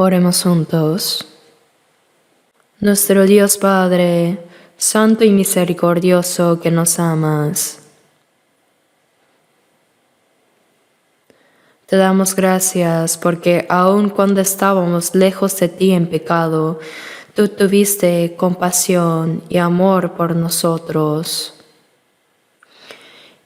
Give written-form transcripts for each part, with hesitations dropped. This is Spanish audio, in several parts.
Oremos juntos. Nuestro Dios Padre, santo y misericordioso que nos amas, te damos gracias porque aun cuando estábamos lejos de ti en pecado, tú tuviste compasión y amor por nosotros.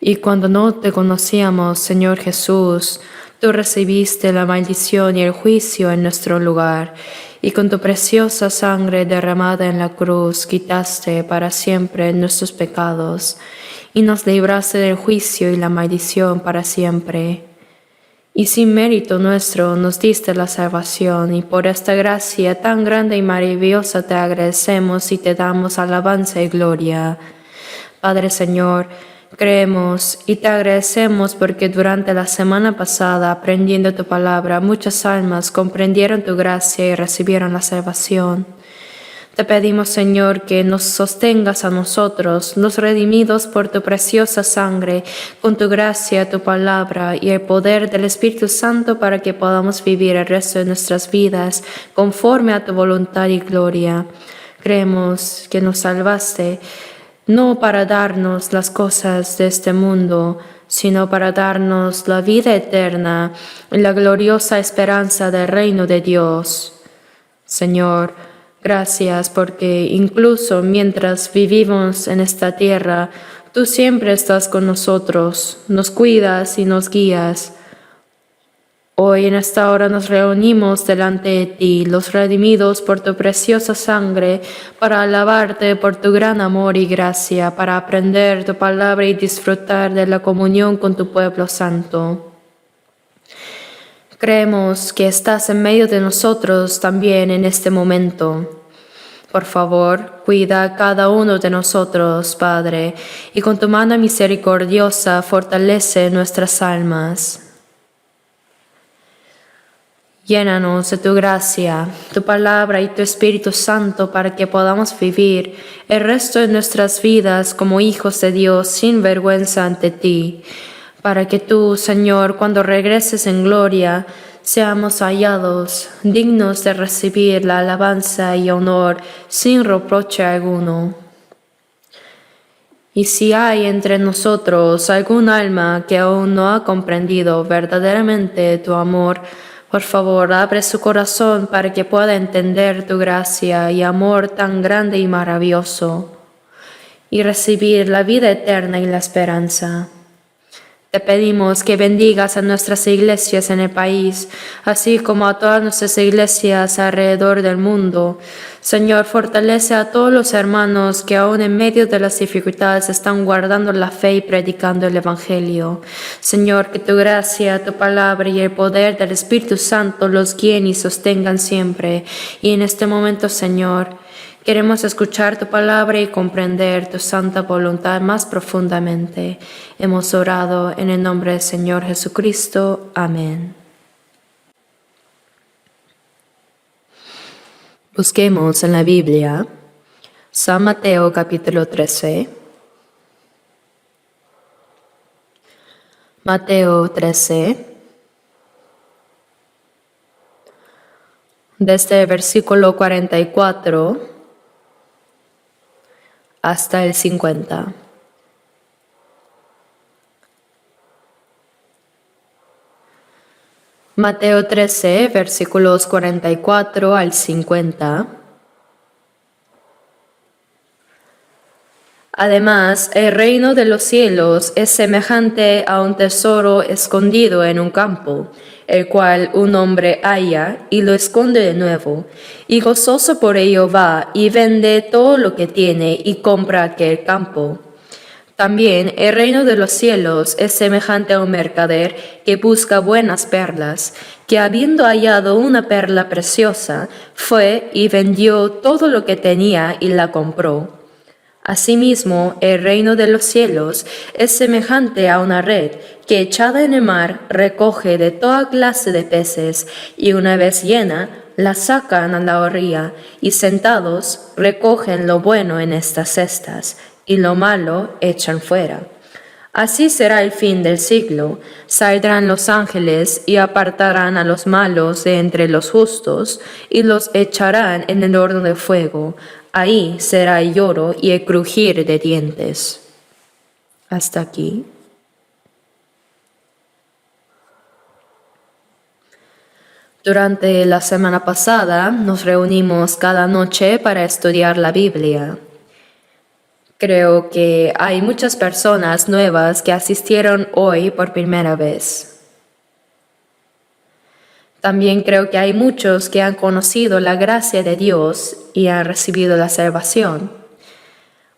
Y cuando no te conocíamos, Señor Jesús, tú recibiste la maldición y el juicio en nuestro lugar, y con tu preciosa sangre derramada en la cruz quitaste para siempre nuestros pecados, y nos libraste del juicio y la maldición para siempre. Y sin mérito nuestro nos diste la salvación, y por esta gracia tan grande y maravillosa te agradecemos y te damos alabanza y gloria. Padre Señor, creemos y te agradecemos porque durante la semana pasada, aprendiendo tu palabra, muchas almas comprendieron tu gracia y recibieron la salvación. Te pedimos, Señor, que nos sostengas a nosotros, los redimidos por tu preciosa sangre, con tu gracia, tu palabra y el poder del Espíritu Santo para que podamos vivir el resto de nuestras vidas conforme a tu voluntad y gloria. Creemos que nos salvaste, no para darnos las cosas de este mundo, sino para darnos la vida eterna y la gloriosa esperanza del reino de Dios. Señor, gracias porque incluso mientras vivimos en esta tierra, tú siempre estás con nosotros, nos cuidas y nos guías. Hoy en esta hora nos reunimos delante de ti, los redimidos por tu preciosa sangre, para alabarte por tu gran amor y gracia, para aprender tu palabra y disfrutar de la comunión con tu pueblo santo. Creemos que estás en medio de nosotros también en este momento. Por favor, cuida a cada uno de nosotros, Padre, y con tu mano misericordiosa fortalece nuestras almas. Llénanos de tu gracia, tu palabra y tu Espíritu Santo para que podamos vivir el resto de nuestras vidas como hijos de Dios sin vergüenza ante ti, para que tú, Señor, cuando regreses en gloria, seamos hallados dignos de recibir la alabanza y honor sin reproche alguno. Y si hay entre nosotros algún alma que aún no ha comprendido verdaderamente tu amor, por favor, abre su corazón para que pueda entender tu gracia y amor tan grande y maravilloso, y recibir la vida eterna y la esperanza. Te pedimos que bendigas a nuestras iglesias en el país, así como a todas nuestras iglesias alrededor del mundo. Señor, fortalece a todos los hermanos que aún en medio de las dificultades están guardando la fe y predicando el Evangelio. Señor, que tu gracia, tu palabra y el poder del Espíritu Santo los guíen y sostengan siempre. Y en este momento, Señor, queremos escuchar tu palabra y comprender tu santa voluntad más profundamente. Hemos orado en el nombre del Señor Jesucristo. Amén. Busquemos en la Biblia San Mateo capítulo 13. Mateo 13. Desde el versículo 44 hasta el 50. Mateo 13, versículos 44 al 50. Además, el reino de los cielos es semejante a un tesoro escondido en un campo, el cual un hombre halla y lo esconde de nuevo, y gozoso por ello va y vende todo lo que tiene y compra aquel campo. También el reino de los cielos es semejante a un mercader que busca buenas perlas, que habiendo hallado una perla preciosa, fue y vendió todo lo que tenía y la compró. Asimismo, el reino de los cielos es semejante a una red que echada en el mar recoge de toda clase de peces, y una vez llena, la sacan a la orilla, y sentados recogen lo bueno en estas cestas, y lo malo echan fuera. Así será el fin del siglo. Saldrán los ángeles y apartarán a los malos de entre los justos y los echarán en el horno de fuego. Ahí será el lloro y el crujir de dientes. Hasta aquí. Durante la semana pasada nos reunimos cada noche para estudiar la Biblia. Creo que hay muchas personas nuevas que asistieron hoy por primera vez. También creo que hay muchos que han conocido la gracia de Dios y han recibido la salvación.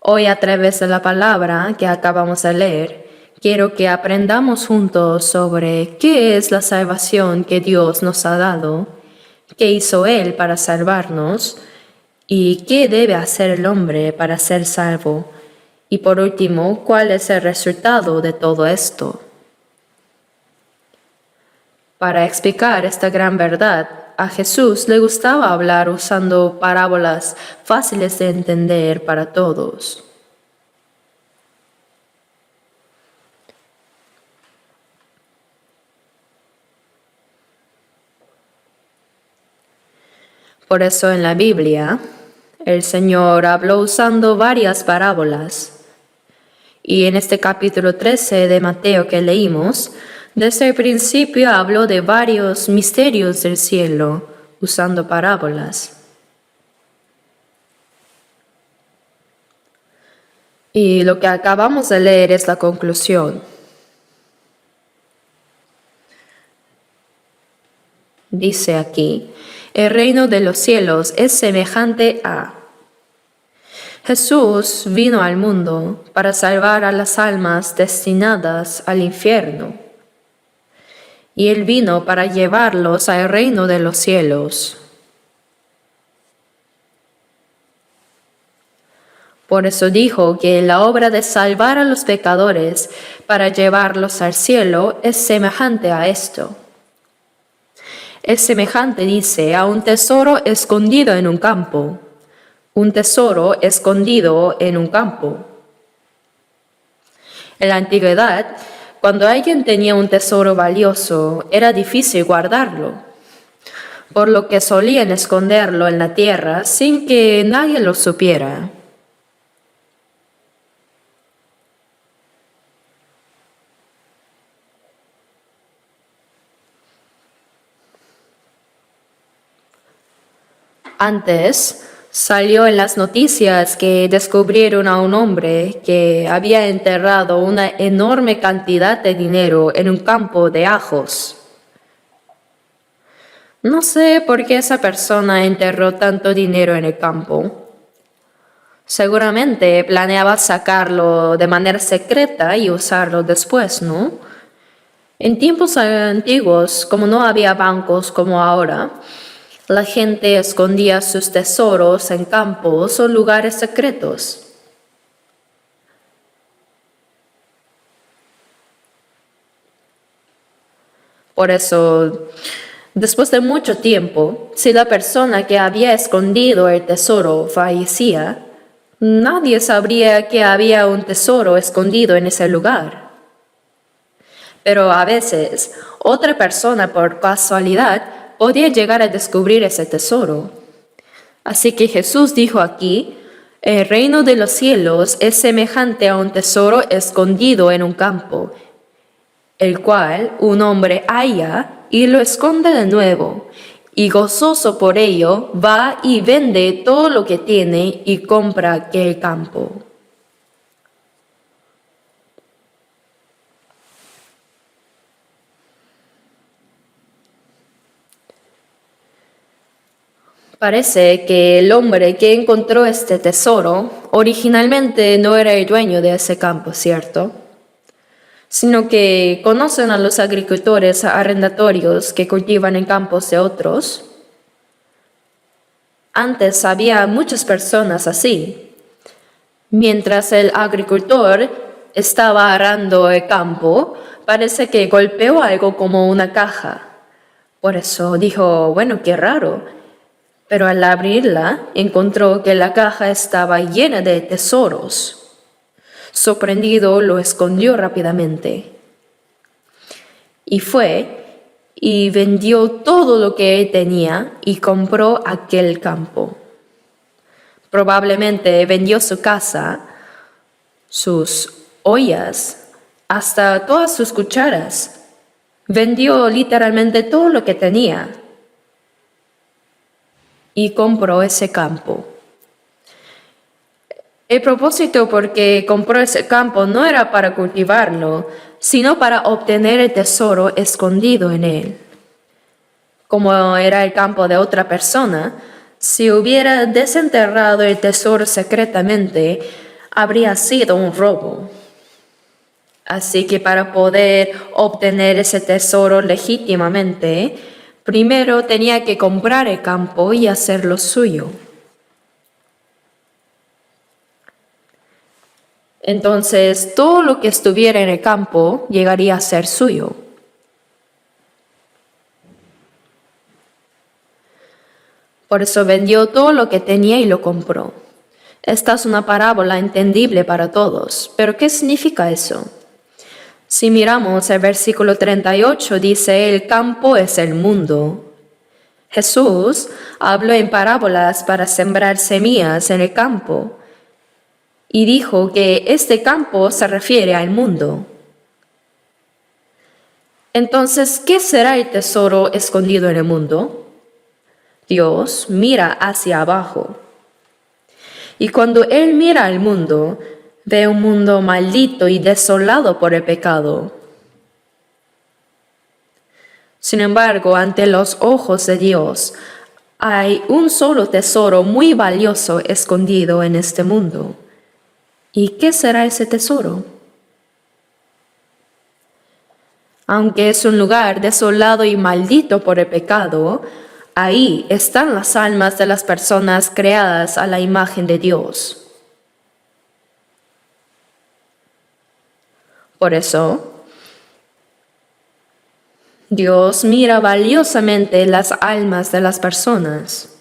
Hoy, a través de la palabra que acabamos de leer, quiero que aprendamos juntos sobre qué es la salvación que Dios nos ha dado, qué hizo Él para salvarnos y qué debe hacer el hombre para ser salvo. Y por último, ¿cuál es el resultado de todo esto? Para explicar esta gran verdad, a Jesús le gustaba hablar usando parábolas fáciles de entender para todos. Por eso en la Biblia, el Señor habló usando varias parábolas. Y en este capítulo 13 de Mateo que leímos, desde el principio habló de varios misterios del cielo usando parábolas. Y lo que acabamos de leer es la conclusión. Dice aquí, el reino de los cielos es semejante a... Jesús vino al mundo para salvar a las almas destinadas al infierno. Y Él vino para llevarlos al reino de los cielos. Por eso dijo que la obra de salvar a los pecadores para llevarlos al cielo es semejante a esto. Es semejante, dice, a un tesoro escondido en un campo. Un tesoro escondido en un campo. En la antigüedad, cuando alguien tenía un tesoro valioso, era difícil guardarlo, por lo que solían esconderlo en la tierra sin que nadie lo supiera. Antes, salió en las noticias que descubrieron a un hombre que había enterrado una enorme cantidad de dinero en un campo de ajos. No sé por qué esa persona enterró tanto dinero en el campo. Seguramente planeaba sacarlo de manera secreta y usarlo después, ¿no? En tiempos antiguos, como no había bancos como ahora, la gente escondía sus tesoros en campos o lugares secretos. Por eso, después de mucho tiempo, si la persona que había escondido el tesoro fallecía, nadie sabría que había un tesoro escondido en ese lugar. Pero a veces, otra persona por casualidad podía llegar a descubrir ese tesoro. Así que Jesús dijo aquí, el reino de los cielos es semejante a un tesoro escondido en un campo, el cual un hombre halla y lo esconde de nuevo, y gozoso por ello va y vende todo lo que tiene y compra aquel campo. Parece que el hombre que encontró este tesoro originalmente no era el dueño de ese campo, ¿cierto? Sino que conocen a los agricultores arrendatorios que cultivan en campos de otros. Antes había muchas personas así. Mientras el agricultor estaba arando el campo, parece que golpeó algo como una caja. Por eso dijo, bueno, qué raro. Pero al abrirla, encontró que la caja estaba llena de tesoros. Sorprendido, lo escondió rápidamente. Y fue y vendió todo lo que él tenía y compró aquel campo. Probablemente vendió su casa, sus ollas, hasta todas sus cucharas. Vendió literalmente todo lo que tenía y compró ese campo. El propósito por que compró ese campo no era para cultivarlo, sino para obtener el tesoro escondido en él. Como era el campo de otra persona, si hubiera desenterrado el tesoro secretamente, habría sido un robo. Así que para poder obtener ese tesoro legítimamente, primero tenía que comprar el campo y hacerlo suyo. Entonces, todo lo que estuviera en el campo llegaría a ser suyo. Por eso vendió todo lo que tenía y lo compró. Esta es una parábola entendible para todos, pero ¿qué significa eso? Si miramos el versículo 38, dice, el campo es el mundo. Jesús habló en parábolas para sembrar semillas en el campo y dijo que este campo se refiere al mundo. Entonces, ¿qué será el tesoro escondido en el mundo? Dios mira hacia abajo. Y cuando Él mira al mundo, ve un mundo maldito y desolado por el pecado. Sin embargo, ante los ojos de Dios, hay un solo tesoro muy valioso escondido en este mundo. ¿Y qué será ese tesoro? Aunque es un lugar desolado y maldito por el pecado, ahí están las almas de las personas creadas a la imagen de Dios. Por eso, Dios mira valiosamente las almas de las personas.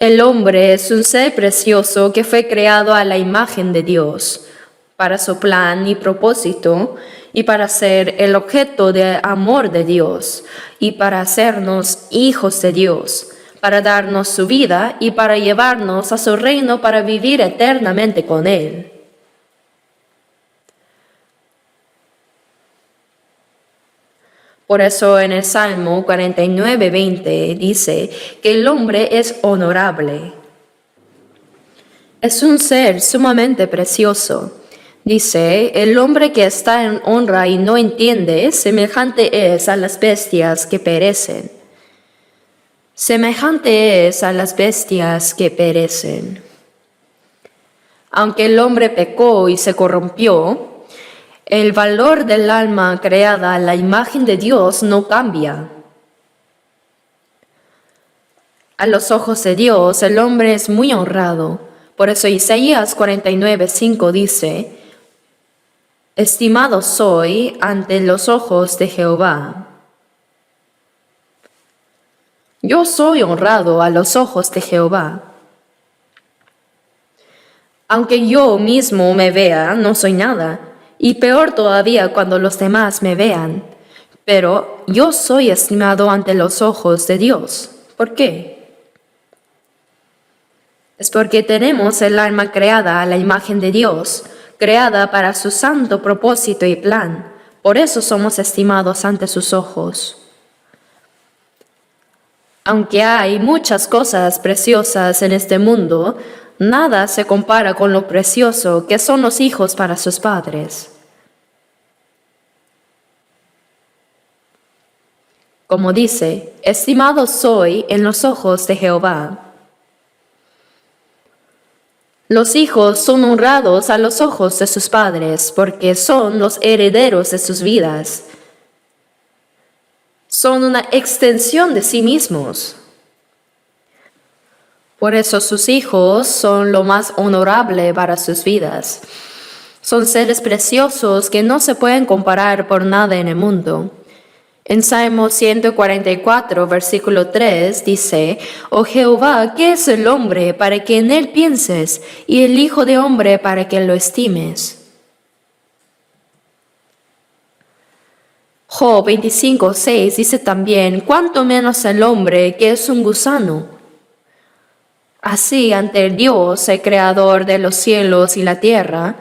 El hombre es un ser precioso que fue creado a la imagen de Dios, para su plan y propósito, y para ser el objeto de amor de Dios, y para hacernos hijos de Dios, para darnos su vida y para llevarnos a su reino para vivir eternamente con Él. Por eso en el Salmo 49:20 dice que el hombre es honorable. Es un ser sumamente precioso. Dice, el hombre que está en honra y no entiende, semejante es a las bestias que perecen. Semejante es a las bestias que perecen. Aunque el hombre pecó y se corrompió, el valor del alma creada a la imagen de Dios no cambia. A los ojos de Dios, el hombre es muy honrado. Por eso Isaías 49:5 dice, estimado soy ante los ojos de Jehová. Yo soy honrado a los ojos de Jehová. Aunque yo mismo me vea, no soy nada, y peor todavía cuando los demás me vean. Pero yo soy estimado ante los ojos de Dios. ¿Por qué? Es porque tenemos el alma creada a la imagen de Dios, creada para su santo propósito y plan. Por eso somos estimados ante sus ojos. Aunque hay muchas cosas preciosas en este mundo, nada se compara con lo precioso que son los hijos para sus padres. Como dice, estimado soy en los ojos de Jehová. Los hijos son honrados a los ojos de sus padres porque son los herederos de sus vidas. Son una extensión de sí mismos. Por eso sus hijos son lo más honorable para sus vidas. Son seres preciosos que no se pueden comparar por nada en el mundo. En Salmo 144, versículo 3 dice, Oh Jehová, ¿qué es el hombre para que en él pienses, y el hijo de hombre para que lo estimes? Job 25, 6 dice también, cuánto menos el hombre que es un gusano. Así, ante el Dios, el creador de los cielos y la tierra,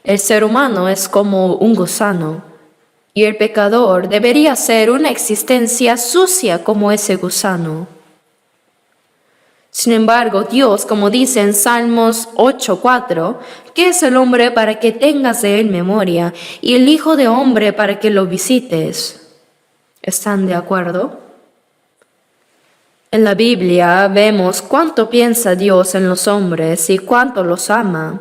el ser humano es como un gusano, y el pecador debería ser una existencia sucia como ese gusano. Sin embargo, Dios, como dice en Salmos 8:4, ¿qué es el hombre para que tengas de él memoria, y el hijo de hombre para que lo visites? ¿Están de acuerdo? En la Biblia vemos cuánto piensa Dios en los hombres y cuánto los ama.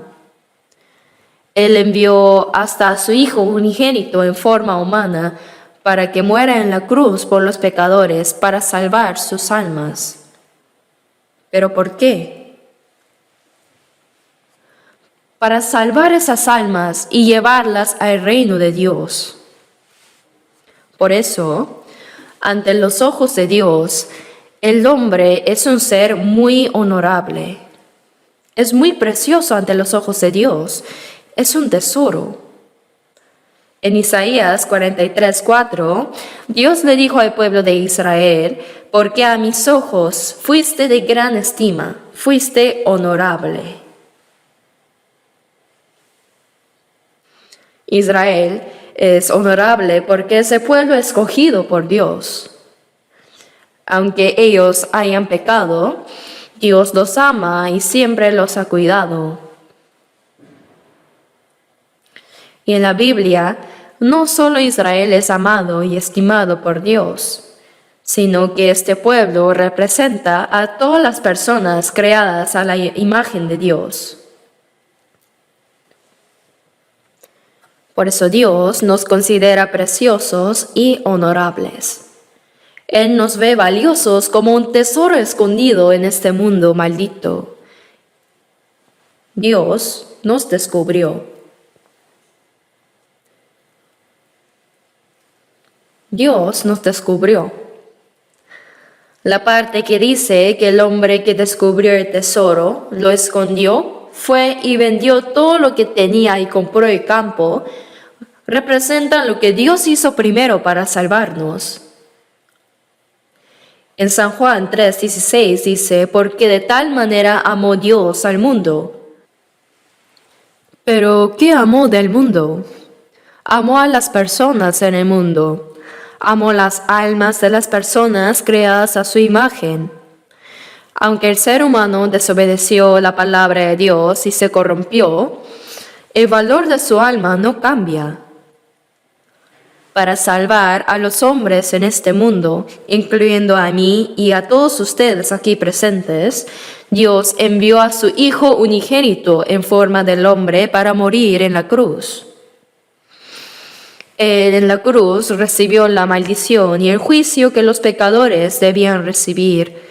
Él envió hasta a su Hijo unigénito en forma humana para que muera en la cruz por los pecadores, para salvar sus almas. ¿Pero por qué? Para salvar esas almas y llevarlas al reino de Dios. Por eso, ante los ojos de Dios, el hombre es un ser muy honorable. Es muy precioso ante los ojos de Dios. Es un tesoro. En Isaías 43:4, Dios le dijo al pueblo de Israel, porque a mis ojos fuiste de gran estima, fuiste honorable. Israel es honorable porque es el pueblo escogido por Dios. Aunque ellos hayan pecado, Dios los ama y siempre los ha cuidado. Y en la Biblia, no solo Israel es amado y estimado por Dios, sino que este pueblo representa a todas las personas creadas a la imagen de Dios. Por eso Dios nos considera preciosos y honorables. Él nos ve valiosos como un tesoro escondido en este mundo maldito. Dios nos descubrió. Dios nos descubrió. La parte que dice que el hombre que descubrió el tesoro lo escondió, fue y vendió todo lo que tenía y compró el campo, representa lo que Dios hizo primero para salvarnos. En San Juan 3:16 dice, porque de tal manera amó Dios al mundo. Pero, ¿qué amó del mundo? Amó a las personas en el mundo. Amó las almas de las personas creadas a su imagen. Aunque el ser humano desobedeció la palabra de Dios y se corrompió, el valor de su alma no cambia. Para salvar a los hombres en este mundo, incluyendo a mí y a todos ustedes aquí presentes, Dios envió a su Hijo unigénito en forma del hombre para morir en la cruz. Él en la cruz recibió la maldición y el juicio que los pecadores debían recibir.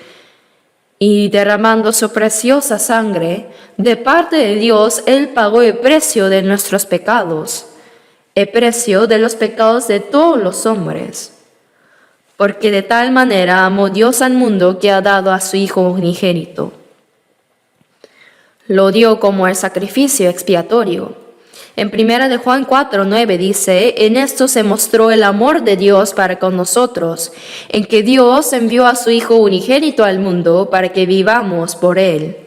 Y derramando su preciosa sangre, de parte de Dios, Él pagó el precio de nuestros pecados, el precio de los pecados de todos los hombres. Porque de tal manera amó Dios al mundo que ha dado a su Hijo unigénito. Lo dio como el sacrificio expiatorio. En 1 de Juan 4:9 dice, en esto se mostró el amor de Dios para con nosotros, en que Dios envió a su Hijo unigénito al mundo para que vivamos por Él.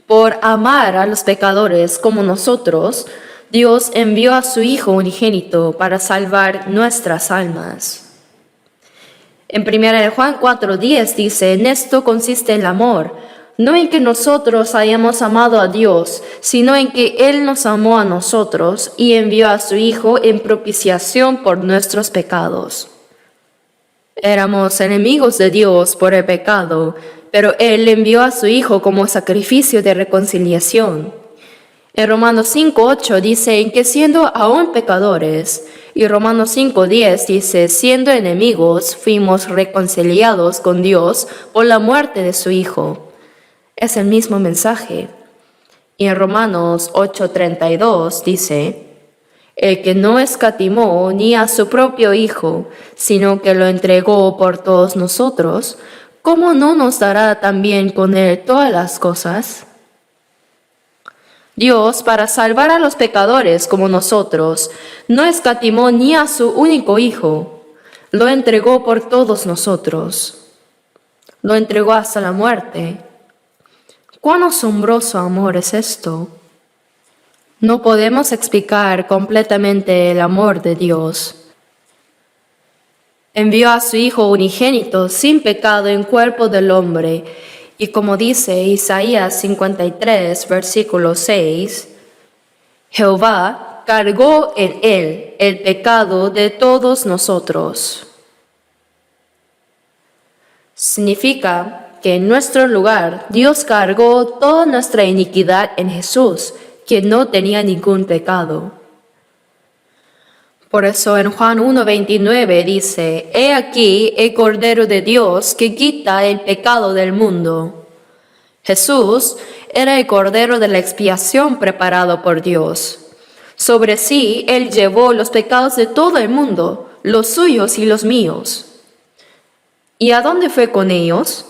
Por amar a los pecadores como nosotros, Dios envió a su Hijo unigénito para salvar nuestras almas. En 1 de Juan 4:10 dice, en esto consiste el amor, no en que nosotros hayamos amado a Dios, sino en que Él nos amó a nosotros y envió a su Hijo en propiciación por nuestros pecados. Éramos enemigos de Dios por el pecado, pero Él envió a su Hijo como sacrificio de reconciliación. En Romanos 5:8 dice, en que siendo aún pecadores, y Romanos 5:10 dice, siendo enemigos, fuimos reconciliados con Dios por la muerte de su Hijo. Es el mismo mensaje. Y en Romanos 8:32 dice, El que no escatimó ni a su propio Hijo, sino que lo entregó por todos nosotros, ¿cómo no nos dará también con él todas las cosas? Dios, para salvar a los pecadores como nosotros, no escatimó ni a su único Hijo, lo entregó por todos nosotros, lo entregó hasta la muerte. ¡Cuán asombroso amor es esto! No podemos explicar completamente el amor de Dios. Envió a su Hijo unigénito sin pecado en cuerpo del hombre, y como dice Isaías 53, versículo 6, Jehová cargó en él el pecado de todos nosotros. Significa que en nuestro lugar Dios cargó toda nuestra iniquidad en Jesús, que no tenía ningún pecado. Por eso en Juan 1:29 dice, He aquí el Cordero de Dios que quita el pecado del mundo. Jesús era el Cordero de la expiación preparado por Dios. Sobre sí Él llevó los pecados de todo el mundo, los suyos y los míos. ¿Y a dónde fue con ellos?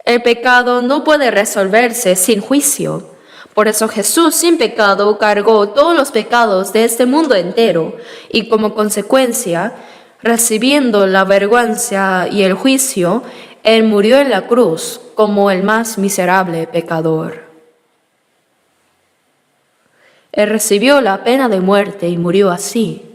El pecado no puede resolverse sin juicio. Por eso Jesús sin pecado cargó todos los pecados de este mundo entero y como consecuencia, recibiendo la vergüenza y el juicio, Él murió en la cruz como el más miserable pecador. Él recibió la pena de muerte y murió así.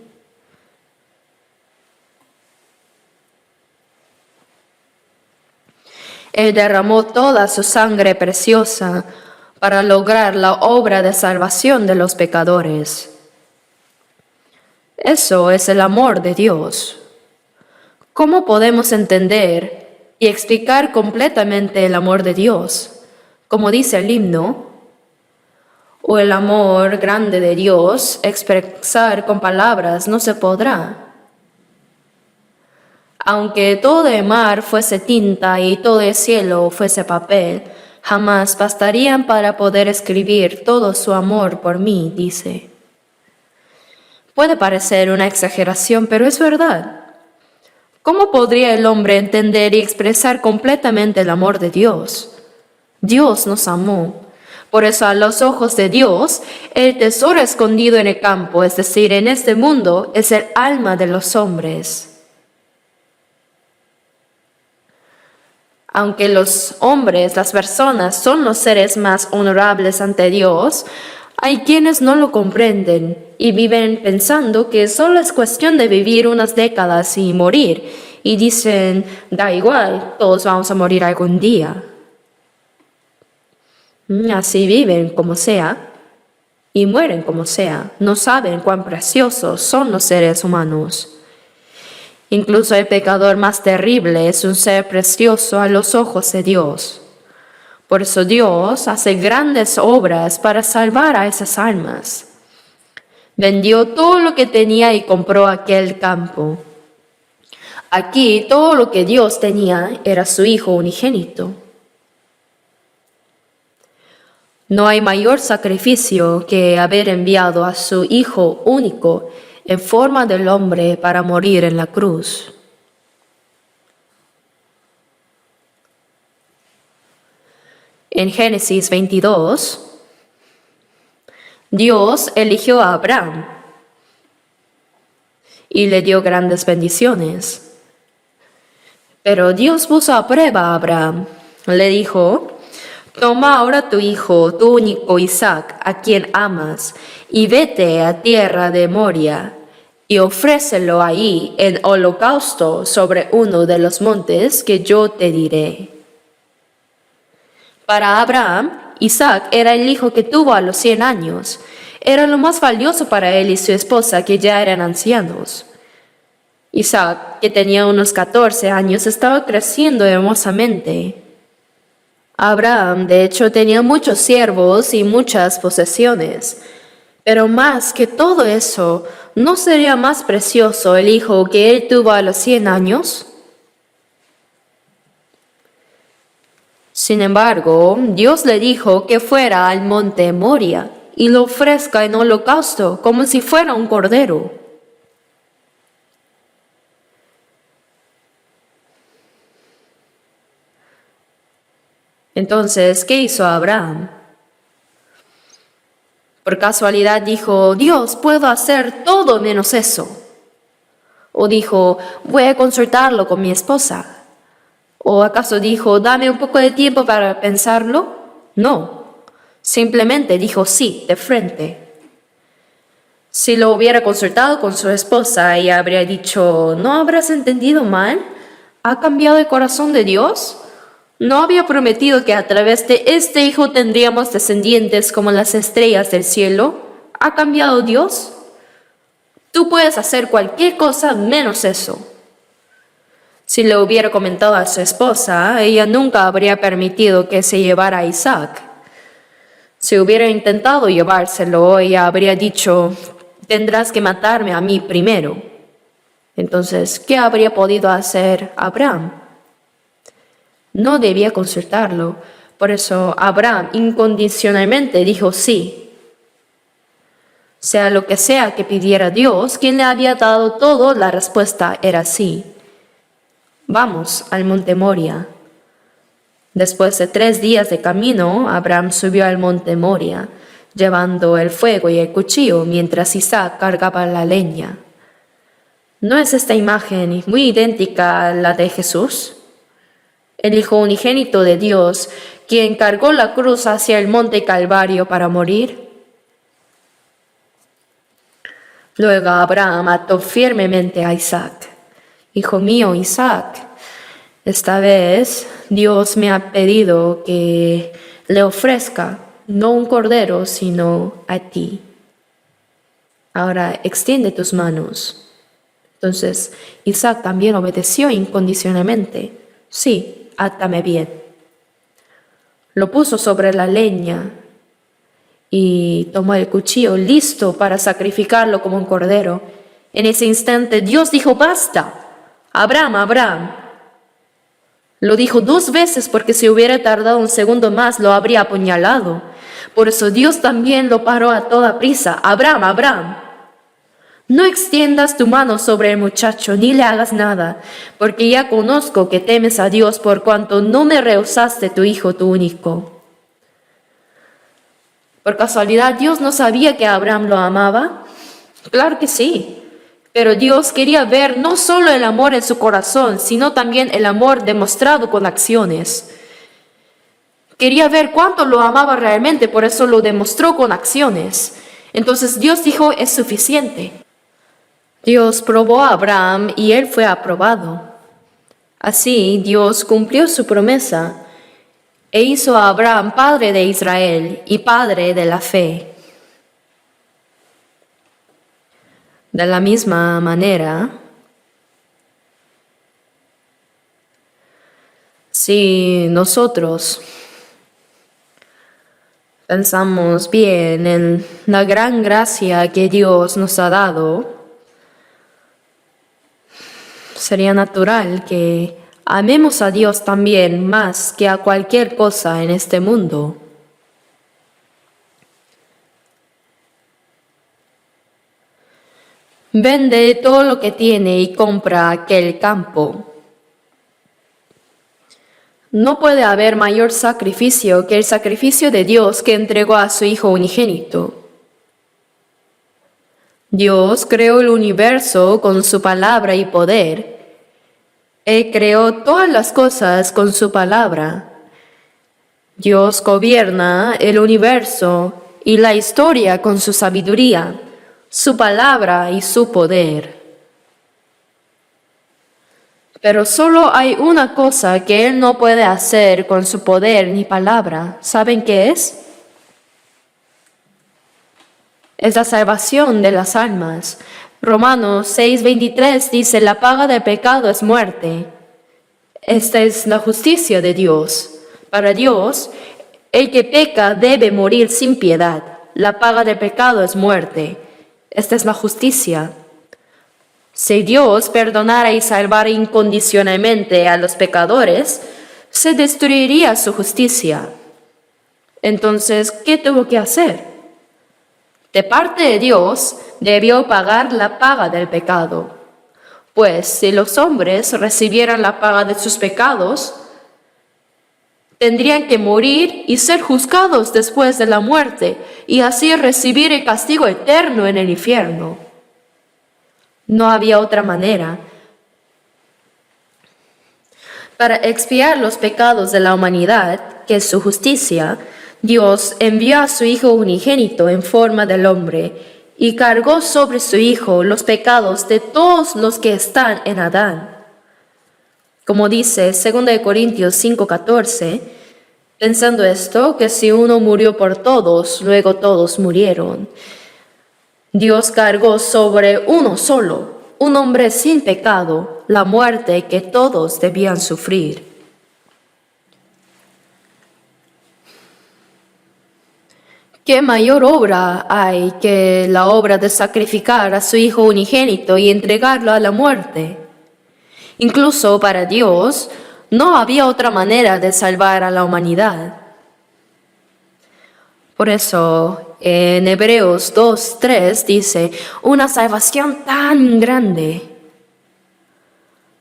Él derramó toda su sangre preciosa para lograr la obra de salvación de los pecadores. Eso es el amor de Dios. ¿Cómo podemos entender y explicar completamente el amor de Dios? Como dice el himno, o el amor grande de Dios, expresar con palabras no se podrá. Aunque todo el mar fuese tinta y todo el cielo fuese papel, jamás bastarían para poder escribir todo su amor por mí, dice. Puede parecer una exageración, pero es verdad. ¿Cómo podría el hombre entender y expresar completamente el amor de Dios? Dios nos amó. Por eso a los ojos de Dios, el tesoro escondido en el campo, es decir, en este mundo, es el alma de los hombres. Aunque los hombres, las personas, son los seres más honorables ante Dios, hay quienes no lo comprenden y viven pensando que solo es cuestión de vivir unas décadas y morir. Y dicen, da igual, todos vamos a morir algún día. Así viven como sea y mueren como sea. No saben cuán preciosos son los seres humanos. Incluso el pecador más terrible es un ser precioso a los ojos de Dios. Por eso Dios hace grandes obras para salvar a esas almas. Vendió todo lo que tenía y compró aquel campo. Aquí todo lo que Dios tenía era su Hijo unigénito. No hay mayor sacrificio que haber enviado a su Hijo único en forma del hombre para morir en la cruz. En Génesis 22, Dios eligió a Abraham y le dio grandes bendiciones. Pero Dios puso a prueba a Abraham. Le dijo, toma ahora tu hijo, tu único Isaac, a quien amas, y vete a tierra de Moria, y ofrécelo ahí en holocausto sobre uno de los montes que yo te diré. Para Abraham, Isaac era el hijo que tuvo a los 100 años. Era lo más valioso para él y su esposa, que ya eran ancianos. Isaac, que tenía unos 14 años, estaba creciendo hermosamente. Abraham, de hecho, tenía muchos siervos y muchas posesiones. Pero más que todo eso, ¿no sería más precioso el hijo que él tuvo a los 100 años? Sin embargo, Dios le dijo que fuera al monte Moria y lo ofrezca en holocausto como si fuera un cordero. Entonces, ¿qué hizo Abraham? Por casualidad dijo, Dios, puedo hacer todo menos eso. O dijo, voy a consultarlo con mi esposa. ¿O acaso dijo, dame un poco de tiempo para pensarlo? No, simplemente dijo sí, de frente. Si lo hubiera consultado con su esposa, ella habría dicho, ¿no habrás entendido mal? ¿Ha cambiado el corazón de Dios? ¿No había prometido que a través de este hijo tendríamos descendientes como las estrellas del cielo? ¿Ha cambiado Dios? Tú puedes hacer cualquier cosa menos eso. Si le hubiera comentado a su esposa, ella nunca habría permitido que se llevara a Isaac. Si hubiera intentado llevárselo, ella habría dicho, tendrás que matarme a mí primero. Entonces, ¿qué habría podido hacer Abraham? No debía consultarlo, por eso Abraham incondicionalmente dijo sí. Sea lo que sea que pidiera Dios, quien le había dado todo, la respuesta era sí. Vamos al monte Moria. Después de 3 días de camino, Abraham subió al monte Moria, llevando el fuego y el cuchillo mientras Isaac cargaba la leña. ¿No es esta imagen muy idéntica a la de Jesús? El Hijo unigénito de Dios, quien cargó la cruz hacia el monte Calvario para morir. Luego Abraham ató firmemente a Isaac. Hijo mío, Isaac, esta vez Dios me ha pedido que le ofrezca no un cordero, sino a ti. Ahora extiende tus manos. Entonces Isaac también obedeció incondicionalmente. Sí, átame bien. Lo puso sobre la leña y tomó el cuchillo listo para sacrificarlo como un cordero. En ese instante Dios dijo, basta. Abraham, Abraham. Lo dijo 2 veces porque si hubiera tardado un segundo más lo habría apuñalado. Por eso Dios también lo paró a toda prisa. Abraham, Abraham. No extiendas tu mano sobre el muchacho ni le hagas nada, porque ya conozco que temes a Dios por cuanto no me rehusaste tu hijo, tu único. ¿Por casualidad Dios no sabía que Abraham lo amaba? Claro que sí. Pero Dios quería ver no solo el amor en su corazón, sino también el amor demostrado con acciones. Quería ver cuánto lo amaba realmente, por eso lo demostró con acciones. Entonces Dios dijo, es suficiente. Dios probó a Abraham y él fue aprobado. Así Dios cumplió su promesa e hizo a Abraham padre de Israel y padre de la fe. De la misma manera, si nosotros pensamos bien en la gran gracia que Dios nos ha dado, sería natural que amemos a Dios también más que a cualquier cosa en este mundo. Vende todo lo que tiene y compra aquel campo. No puede haber mayor sacrificio que el sacrificio de Dios que entregó a su Hijo unigénito. Dios creó el universo con su palabra y poder. Él creó todas las cosas con su palabra. Dios gobierna el universo y la historia con su sabiduría, su palabra y su poder. Pero solo hay una cosa que Él no puede hacer con su poder ni palabra. ¿Saben qué es? Es la salvación de las almas. Romanos 6:23 dice, la paga del pecado es muerte. Esta es la justicia de Dios. Para Dios, el que peca debe morir sin piedad. La paga del pecado es muerte. Esta es la justicia. Si Dios perdonara y salvara incondicionalmente a los pecadores, se destruiría su justicia. Entonces, ¿qué tuvo que hacer? De parte de Dios, debió pagar la paga del pecado. Pues si los hombres recibieran la paga de sus pecados, tendrían que morir y ser juzgados después de la muerte, y así recibir el castigo eterno en el infierno. No había otra manera. Para expiar los pecados de la humanidad, que es su justicia, Dios envió a su Hijo unigénito en forma del hombre y cargó sobre su Hijo los pecados de todos los que están en Adán. Como dice 2 Corintios 5:14, pensando esto, que si uno murió por todos, luego todos murieron. Dios cargó sobre uno solo, un hombre sin pecado, la muerte que todos debían sufrir. ¿Qué mayor obra hay que la obra de sacrificar a su Hijo unigénito y entregarlo a la muerte? Incluso para Dios, no había otra manera de salvar a la humanidad. Por eso, en Hebreos 2:3 dice, una salvación tan grande.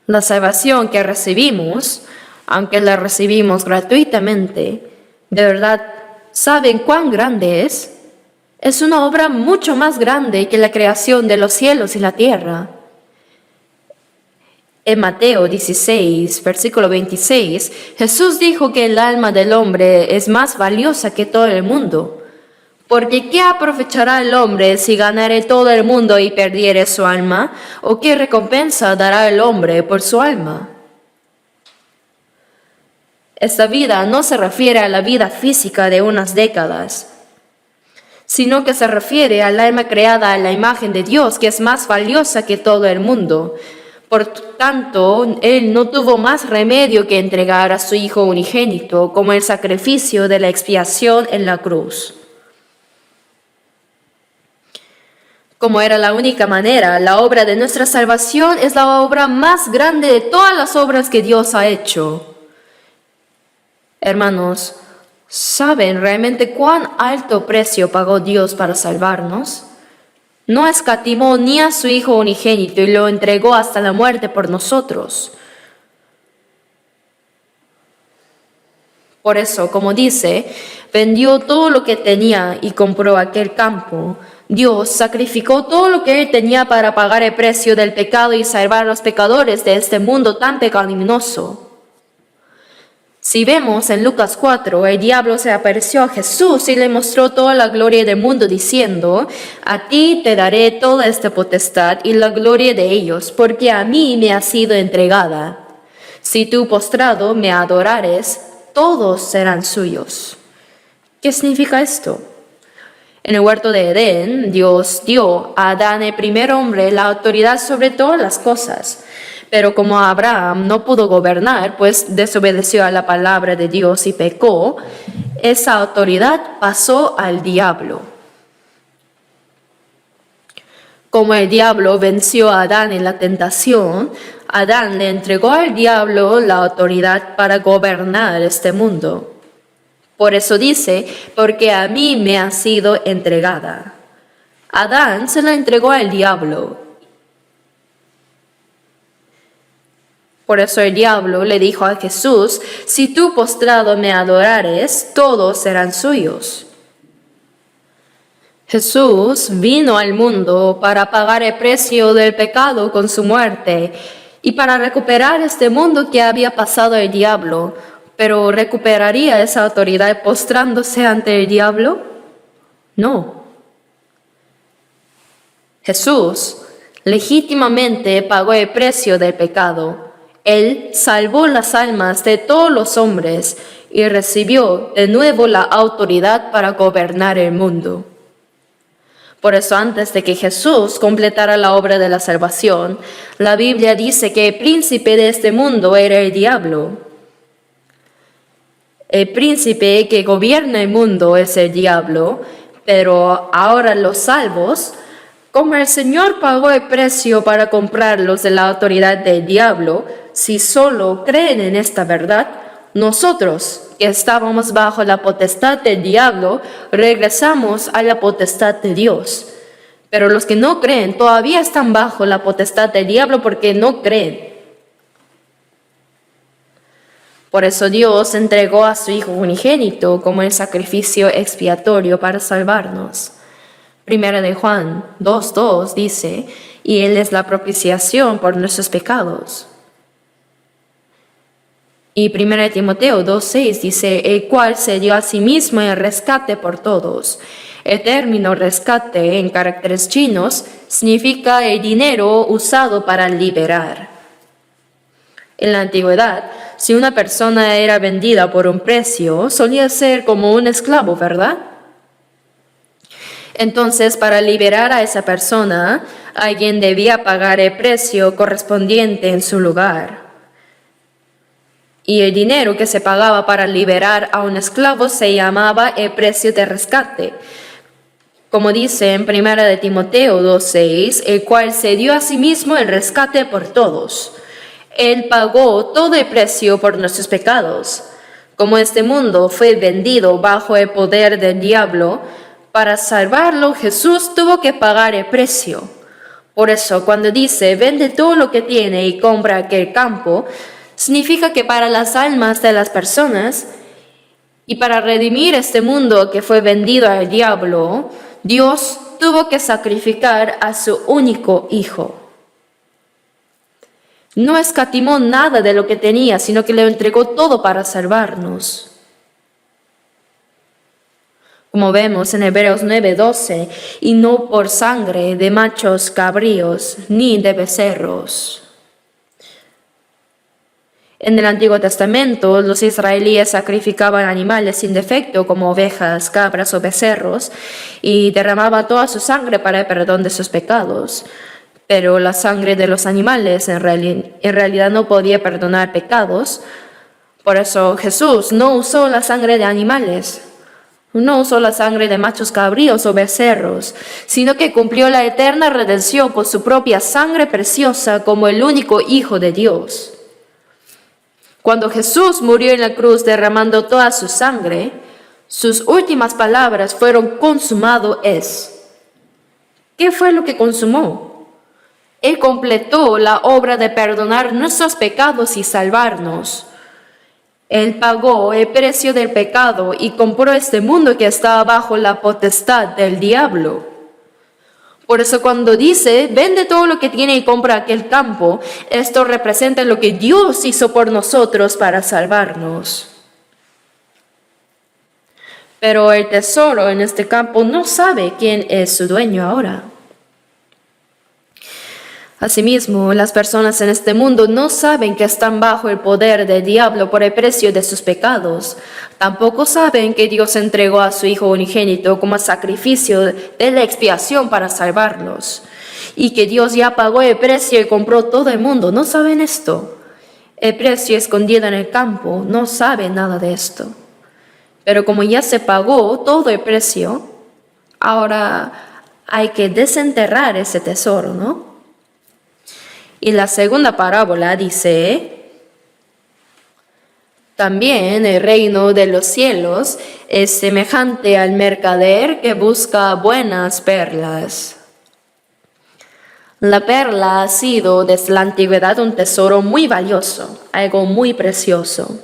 La salvación que recibimos, aunque la recibimos gratuitamente, de verdad, ¿saben cuán grande es? Es una obra mucho más grande que la creación de los cielos y la tierra. En Mateo 16, versículo 26, Jesús dijo que el alma del hombre es más valiosa que todo el mundo. Porque ¿qué aprovechará el hombre si ganare todo el mundo y perdiere su alma? ¿O qué recompensa dará el hombre por su alma? Esta vida no se refiere a la vida física de unas décadas, sino que se refiere al alma creada a la imagen de Dios, que es más valiosa que todo el mundo. Por tanto, Él no tuvo más remedio que entregar a su Hijo unigénito como el sacrificio de la expiación en la cruz. Como era la única manera, la obra de nuestra salvación es la obra más grande de todas las obras que Dios ha hecho. Hermanos, ¿saben realmente cuán alto precio pagó Dios para salvarnos? No escatimó ni a su Hijo unigénito y lo entregó hasta la muerte por nosotros. Por eso, como dice, vendió todo lo que tenía y compró aquel campo. Dios sacrificó todo lo que Él tenía para pagar el precio del pecado y salvar a los pecadores de este mundo tan pecaminoso. Si vemos en Lucas 4, el diablo se apareció a Jesús y le mostró toda la gloria del mundo diciendo, a ti te daré toda esta potestad y la gloria de ellos, porque a mí me ha sido entregada. Si tú postrado me adorares, todos serán suyos. ¿Qué significa esto? En el huerto de Edén, Dios dio a Adán, el primer hombre, la autoridad sobre todas las cosas. Pero como Abraham no pudo gobernar, pues desobedeció a la palabra de Dios y pecó, esa autoridad pasó al diablo. Como el diablo venció a Adán en la tentación, Adán le entregó al diablo la autoridad para gobernar este mundo. Por eso dice, porque a mí me ha sido entregada. Adán se la entregó al diablo. Por eso el diablo le dijo a Jesús, si tú postrado me adorares, todos serán suyos. Jesús vino al mundo para pagar el precio del pecado con su muerte y para recuperar este mundo que había pasado el diablo. ¿Pero recuperaría esa autoridad postrándose ante el diablo? No. Jesús legítimamente pagó el precio del pecado. Él salvó las almas de todos los hombres y recibió de nuevo la autoridad para gobernar el mundo. Por eso, antes de que Jesús completara la obra de la salvación, la Biblia dice que el príncipe de este mundo era el diablo. El príncipe que gobierna el mundo es el diablo, pero ahora los salvos, como el Señor pagó el precio para comprarlos de la autoridad del diablo, si solo creen en esta verdad, Nosotros, que estábamos bajo la potestad del diablo, regresamos a la potestad de Dios. Pero los que no creen todavía están bajo la potestad del diablo porque no creen. Por eso Dios entregó a su Hijo unigénito como el sacrificio expiatorio para salvarnos. Primera de Juan 2:2 dice, y Él es la propiciación por nuestros pecados. Y Primera de Timoteo 2:6 dice, el cual se dio a sí mismo el rescate por todos. El término rescate en caracteres chinos significa el dinero usado para liberar. En la antigüedad, si una persona era vendida por un precio, solía ser como un esclavo, ¿verdad? Entonces, para liberar a esa persona, alguien debía pagar el precio correspondiente en su lugar. Y el dinero que se pagaba para liberar a un esclavo se llamaba el precio de rescate. Como dice en 1 de Timoteo 2:6, el cual se dio a sí mismo el rescate por todos. Él pagó todo el precio por nuestros pecados. Como este mundo fue vendido bajo el poder del diablo, para salvarlo Jesús tuvo que pagar el precio. Por eso cuando dice, vende todo lo que tiene y compra aquel campo, significa que para las almas de las personas y para redimir este mundo que fue vendido al diablo, Dios tuvo que sacrificar a su único Hijo. No escatimó nada de lo que tenía, sino que le entregó todo para salvarnos. Como vemos en Hebreos 9:12, y no por sangre de machos cabríos ni de becerros. En el Antiguo Testamento, los israelíes sacrificaban animales sin defecto como ovejas, cabras o becerros y derramaban toda su sangre para el perdón de sus pecados. Pero la sangre de los animales en realidad no podía perdonar pecados. Por eso Jesús no usó la sangre de animales. No usó la sangre de machos cabríos o becerros, sino que cumplió la eterna redención con su propia sangre preciosa como el único Hijo de Dios. Cuando Jesús murió en la cruz derramando toda su sangre, sus últimas palabras fueron consumado es. ¿Qué fue lo que consumó? Él completó la obra de perdonar nuestros pecados y salvarnos. Él pagó el precio del pecado y compró este mundo que estaba bajo la potestad del diablo. Por eso cuando dice, vende todo lo que tiene y compra aquel campo, esto representa lo que Dios hizo por nosotros para salvarnos. Pero el tesoro en este campo no sabe quién es su dueño ahora. Asimismo, las personas en este mundo no saben que están bajo el poder del diablo por el precio de sus pecados. Tampoco saben que Dios entregó a su Hijo unigénito como sacrificio de la expiación para salvarlos. Y que Dios ya pagó el precio y compró todo el mundo. No saben esto. El precio escondido en el campo no sabe nada de esto. Pero como ya se pagó todo el precio, ahora hay que desenterrar ese tesoro, ¿no? Y la segunda parábola dice, también el reino de los cielos es semejante al mercader que busca buenas perlas. La perla ha sido desde la antigüedad un tesoro muy valioso, algo muy precioso.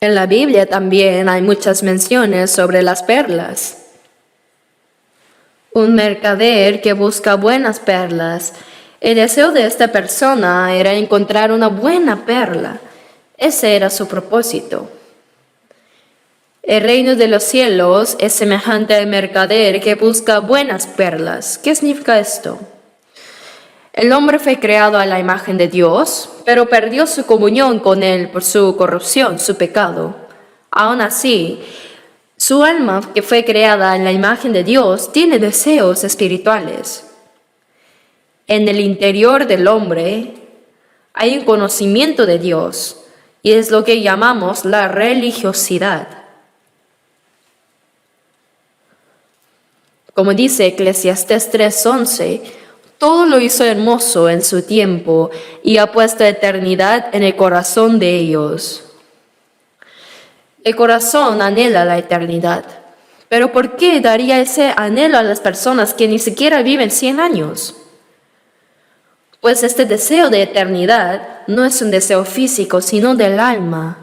En la Biblia también hay muchas menciones sobre las perlas. Un mercader que busca buenas perlas. El deseo de esta persona era encontrar una buena perla. Ese era su propósito. El reino de los cielos es semejante al mercader que busca buenas perlas. ¿Qué significa esto? El hombre fue creado a la imagen de Dios, pero perdió su comunión con Él por su corrupción, su pecado. Aún así, su alma, que fue creada en la imagen de Dios, tiene deseos espirituales. En el interior del hombre hay un conocimiento de Dios y es lo que llamamos la religiosidad. Como dice Eclesiastés 3:11, todo lo hizo hermoso en su tiempo y ha puesto eternidad en el corazón de ellos. El corazón anhela la eternidad. Pero ¿por qué daría ese anhelo a las personas que ni siquiera viven 100 años? Pues este deseo de eternidad no es un deseo físico, sino del alma.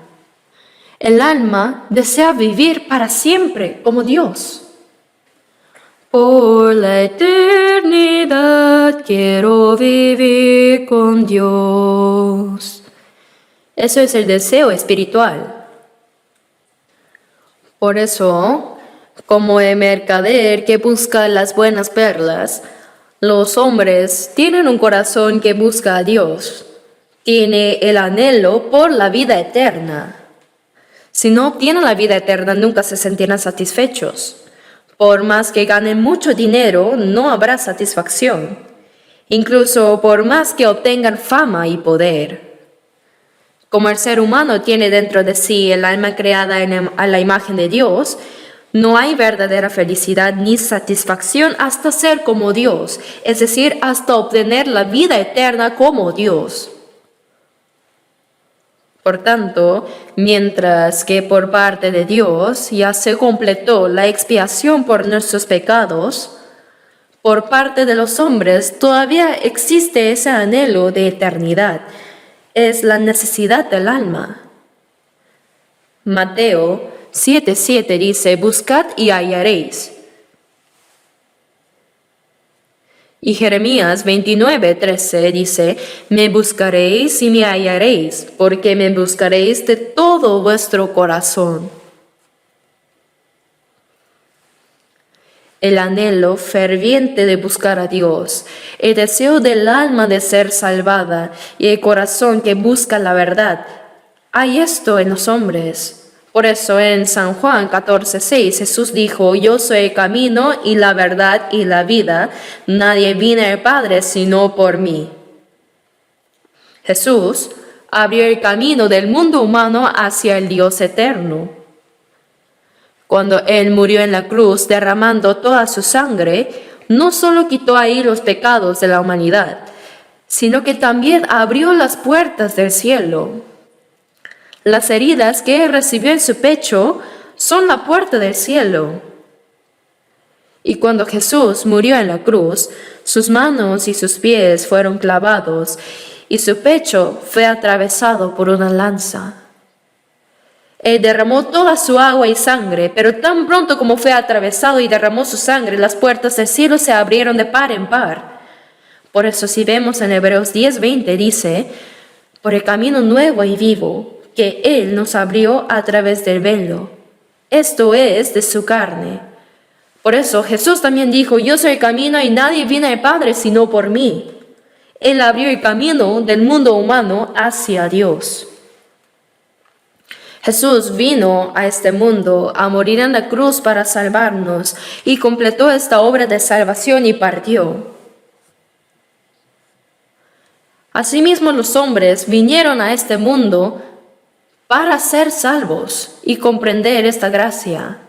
El alma desea vivir para siempre como Dios. Por la eternidad quiero vivir con Dios. Eso es el deseo espiritual. Por eso, como el mercader que busca las buenas perlas, los hombres tienen un corazón que busca a Dios. Tiene el anhelo por la vida eterna. Si no obtienen la vida eterna, nunca se sentirán satisfechos. Por más que ganen mucho dinero, no habrá satisfacción. Incluso por más que obtengan fama y poder. Como el ser humano tiene dentro de sí el alma creada a la imagen de Dios, no hay verdadera felicidad ni satisfacción hasta ser como Dios, es decir, hasta obtener la vida eterna como Dios. Por tanto, mientras que por parte de Dios ya se completó la expiación por nuestros pecados, por parte de los hombres todavía existe ese anhelo de eternidad. Es la necesidad del alma. Mateo 7:7 dice, buscad y hallaréis. Y Jeremías 29:13 dice, me buscaréis y me hallaréis, porque me buscaréis de todo vuestro corazón. El anhelo ferviente de buscar a Dios, el deseo del alma de ser salvada y el corazón que busca la verdad. Hay esto en los hombres. Por eso en San Juan 14:6 Jesús dijo, yo soy el camino y la verdad y la vida. Nadie viene al Padre sino por mí. Jesús abrió el camino del mundo humano hacia el Dios eterno. Cuando Él murió en la cruz derramando toda su sangre, no solo quitó ahí los pecados de la humanidad, sino que también abrió las puertas del cielo. Las heridas que Él recibió en su pecho son la puerta del cielo. Y cuando Jesús murió en la cruz, sus manos y sus pies fueron clavados y su pecho fue atravesado por una lanza. Él derramó toda su agua y sangre, pero tan pronto como fue atravesado y derramó su sangre, las puertas del cielo se abrieron de par en par. Por eso si vemos en Hebreos 10:20 dice, por el camino nuevo y vivo que Él nos abrió a través del velo, esto es, de su carne. Por eso Jesús también dijo, yo soy el camino y nadie viene al Padre sino por mí. Él abrió el camino del mundo humano hacia Dios. Jesús vino a este mundo a morir en la cruz para salvarnos y completó esta obra de salvación y partió. Asimismo los hombres vinieron a este mundo para ser salvos y comprender esta gracia.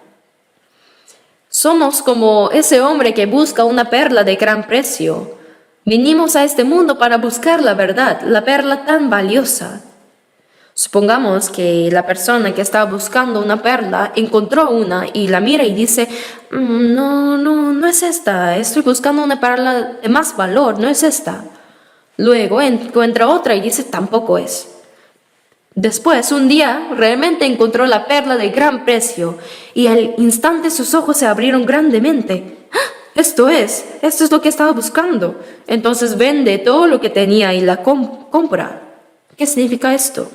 Somos como ese hombre que busca una perla de gran precio. Vinimos a este mundo para buscar la verdad, la perla tan valiosa. Supongamos que la persona que estaba buscando una perla encontró una y la mira y dice, no es esta, estoy buscando una perla de más valor, no es esta. Luego encuentra otra y dice, tampoco es. Después, un día, realmente encontró la perla de gran precio y al instante sus ojos se abrieron grandemente. ¡Ah! Esto es lo que estaba buscando. Entonces vende todo lo que tenía y la compra. ¿Qué significa esto?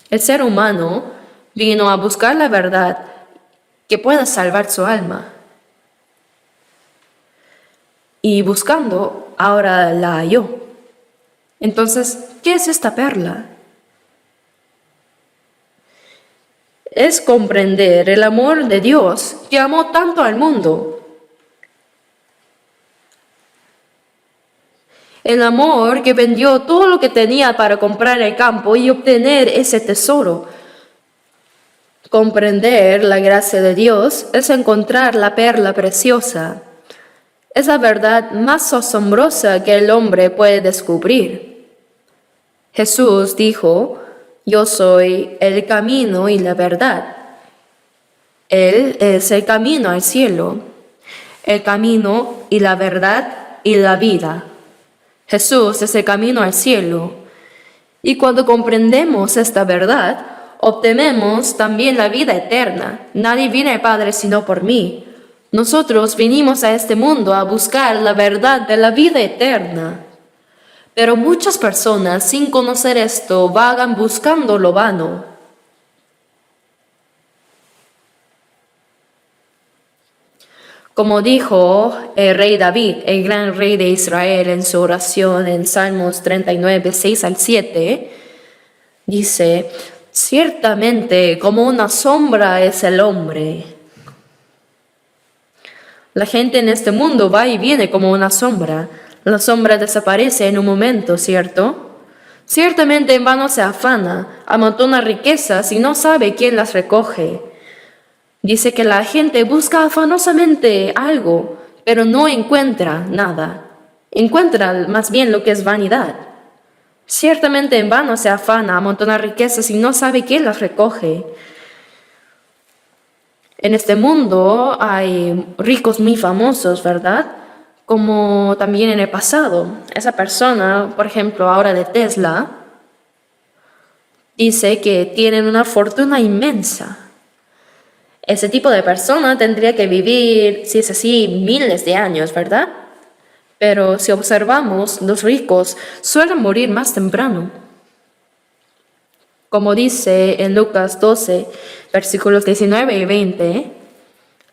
El ser humano vino a buscar la verdad que pueda salvar su alma. Y buscando, ahora la halló. Entonces, ¿qué es esta perla? Es comprender el amor de Dios que amó tanto al mundo. El amor que vendió todo lo que tenía para comprar el campo y obtener ese tesoro. Comprender la gracia de Dios es encontrar la perla preciosa. Es la verdad más asombrosa que el hombre puede descubrir. Jesús dijo, Yo soy el camino y la verdad. Él es el camino al cielo, el camino y la verdad y la vida. Jesús es el camino al cielo. Y cuando comprendemos esta verdad, obtenemos también la vida eterna. Nadie viene al Padre sino por mí. Nosotros vinimos a este mundo a buscar la verdad de la vida eterna. Pero muchas personas, sin conocer esto, vagan buscando lo vano. Como dijo el rey David, el gran rey de Israel, en su oración en Salmos 39, 6 al 7, dice: ciertamente como una sombra es el hombre. La gente en este mundo va y viene como una sombra. La sombra desaparece en un momento, ¿cierto? Ciertamente en vano se afana, amontona riquezas y no sabe quién las recoge. Dice que la gente busca afanosamente algo, pero no encuentra nada. Encuentra más bien lo que es vanidad. Ciertamente en vano se afana, amontona riquezas y no sabe quién las recoge. En este mundo hay ricos muy famosos, ¿verdad? Como también en el pasado. Esa persona, por ejemplo, ahora de Tesla, dice que tienen una fortuna inmensa. Ese tipo de persona tendría que vivir, si es así, miles de años, ¿verdad? Pero si observamos, los ricos suelen morir más temprano. Como dice en Lucas 12, versículos 19 y 20,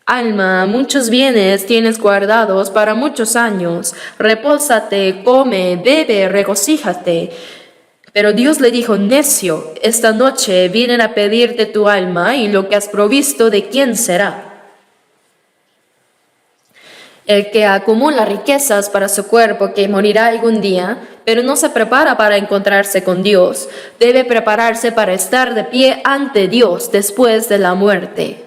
alma, muchos bienes tienes guardados para muchos años. Repósate, come, bebe, regocíjate. Pero Dios le dijo: necio, esta noche vienen a pedirte tu alma, y lo que has provisto, ¿de quién será? El que acumula riquezas para su cuerpo, que morirá algún día, pero no se prepara para encontrarse con Dios, debe prepararse para estar de pie ante Dios después de la muerte.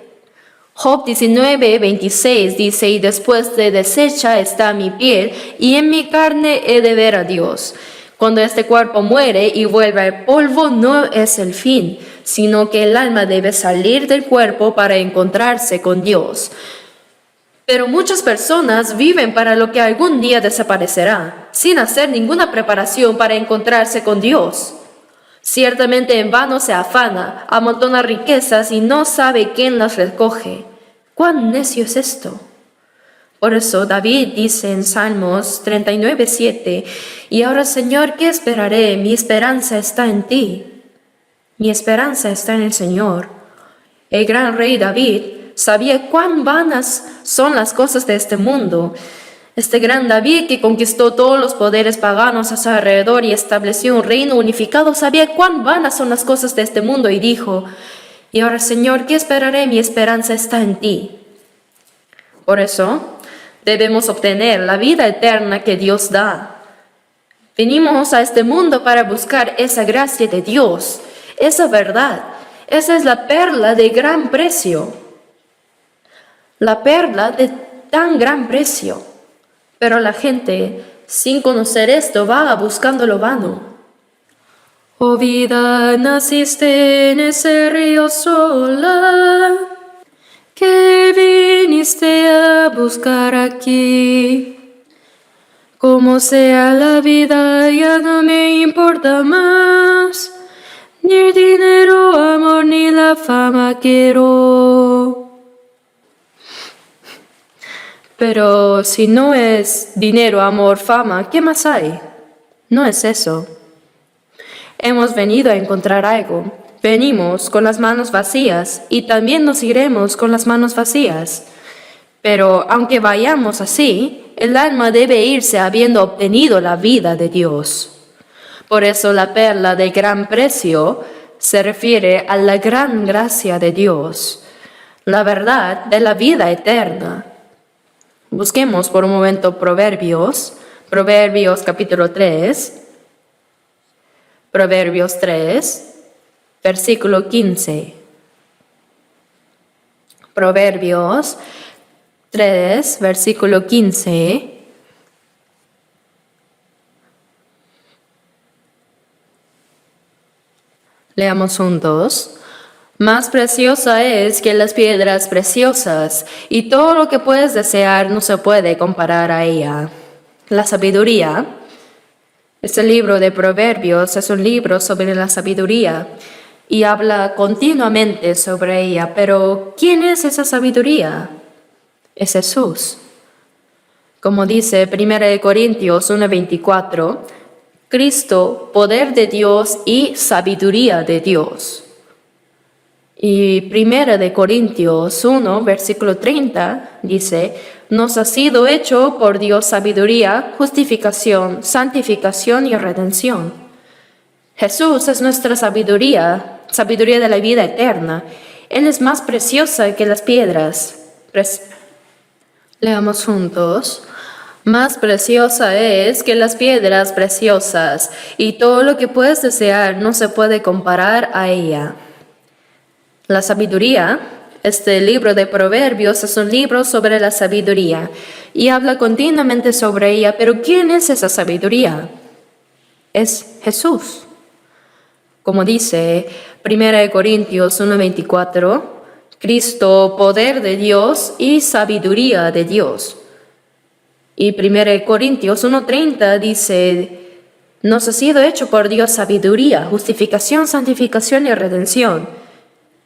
Job 19, 26 dice: y después de deshecha está mi piel, y en mi carne he de ver a Dios. Cuando este cuerpo muere y vuelve al polvo, no es el fin, sino que el alma debe salir del cuerpo para encontrarse con Dios. Pero muchas personas viven para lo que algún día desaparecerá, sin hacer ninguna preparación para encontrarse con Dios. Ciertamente en vano se afana, amontona riquezas y no sabe quién las recoge. ¿Cuán necio es esto? Por eso David dice en Salmos 39, 7, y ahora, Señor, ¿qué esperaré? Mi esperanza está en ti. Mi esperanza está en el Señor. El gran rey David sabía cuán vanas son las cosas de este mundo. Este gran David, que conquistó todos los poderes paganos a su alrededor y estableció un reino unificado, sabía cuán vanas son las cosas de este mundo y dijo: y ahora, Señor, ¿qué esperaré? Mi esperanza está en ti. Por eso debemos obtener la vida eterna que Dios da. Venimos a este mundo para buscar esa gracia de Dios, esa verdad. Esa es la perla de gran precio. La perla de tan gran precio. Pero la gente, sin conocer esto, va buscando lo vano. Oh vida, naciste en ese río sola, que viniste a buscar aquí. Como sea la vida, ya no me importa más, ni el dinero, amor, ni la fama quiero. Pero si no es dinero, amor, fama, ¿qué más hay? No es eso. Hemos venido a encontrar algo. Venimos con las manos vacías y también nos iremos con las manos vacías. Pero aunque vayamos así, el alma debe irse habiendo obtenido la vida de Dios. Por eso la perla de gran precio se refiere a la gran gracia de Dios, la verdad de la vida eterna. Busquemos por un momento Proverbios capítulo 3. Proverbios 3, versículo 15. Proverbios 3, versículo 15. Leamos juntos. Más preciosa es que las piedras preciosas, y todo lo que puedes desear no se puede comparar a ella. La sabiduría. Este libro de Proverbios es un libro sobre la sabiduría y habla continuamente sobre ella. Pero, ¿quién es esa sabiduría? Es Jesús. Como dice 1 Corintios 1:24, Cristo, poder de Dios y sabiduría de Dios. Y 1 Corintios 1, versículo 30, dice, nos ha sido hecho por Dios sabiduría, justificación, santificación y redención. Jesús es nuestra sabiduría, sabiduría de la vida eterna. Él es más preciosa que las piedras. Leamos juntos. Más preciosa es que las piedras preciosas, y todo lo que puedes desear no se puede comparar a ella. La sabiduría, este libro de Proverbios es un libro sobre la sabiduría y habla continuamente sobre ella, pero ¿quién es esa sabiduría? Es Jesús. Como dice 1 Corintios 1:24, Cristo, poder de Dios y sabiduría de Dios. Y 1 Corintios 1:30 dice, nos ha sido hecho por Dios sabiduría, justificación, santificación y redención.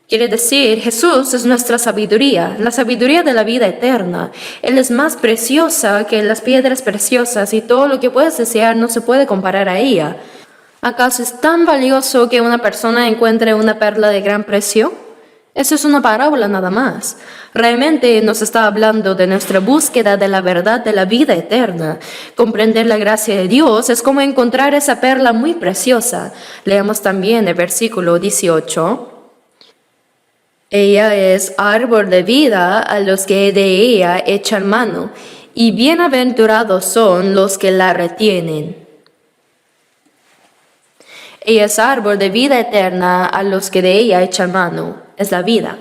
Quiere decir, Jesús es nuestra sabiduría, la sabiduría de la vida eterna. Él es más preciosa que las piedras preciosas y todo lo que puedes desear no se puede comparar a ella. ¿Acaso es tan valioso que una persona encuentre una perla de gran precio? Eso es una parábola nada más. Realmente nos está hablando de nuestra búsqueda de la verdad de la vida eterna. Comprender la gracia de Dios es como encontrar esa perla muy preciosa. Leamos también el versículo 18. Ella es árbol de vida a los que de ella echan mano, y bienaventurados son los que la retienen. Ella es árbol de vida eterna a los que de ella echan mano, es la vida.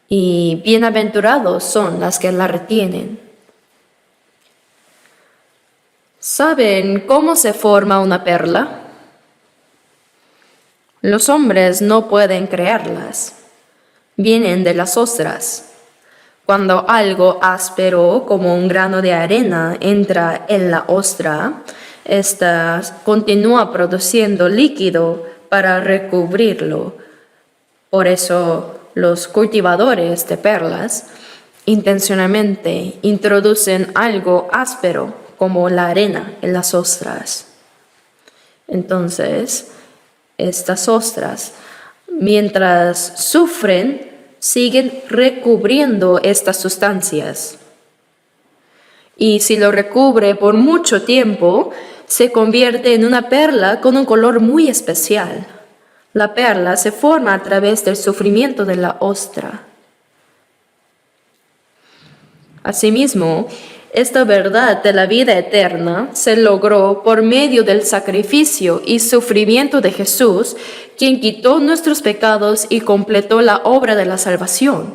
Y bienaventurados son las que la retienen. ¿Saben cómo se forma una perla? Los hombres no pueden crearlas. Vienen de las ostras. Cuando algo áspero como un grano de arena entra en la ostra, ésta continúa produciendo líquido para recubrirlo. Por eso los cultivadores de perlas intencionalmente introducen algo áspero como la arena en las ostras. Entonces, estas ostras, mientras sufren, siguen recubriendo estas sustancias. Y si lo recubre por mucho tiempo, se convierte en una perla con un color muy especial. La perla se forma a través del sufrimiento de la ostra. Asimismo, esta verdad de la vida eterna se logró por medio del sacrificio y sufrimiento de Jesús, quien quitó nuestros pecados y completó la obra de la salvación.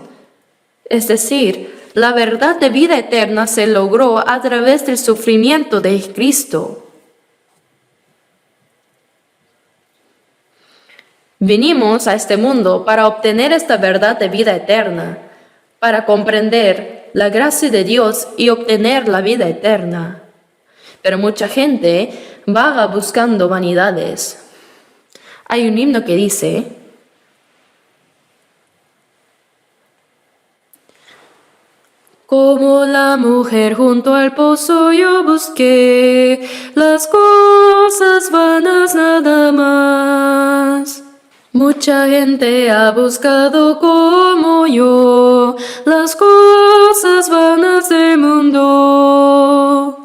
Es decir, la verdad de vida eterna se logró a través del sufrimiento de Cristo. Vinimos a este mundo para obtener esta verdad de vida eterna, para comprender la gracia de Dios y obtener la vida eterna. Pero mucha gente vaga buscando vanidades. Hay un himno que dice, como la mujer junto al pozo yo busqué las cosas vanas nada más. Mucha gente ha buscado como yo las cosas vanas del mundo.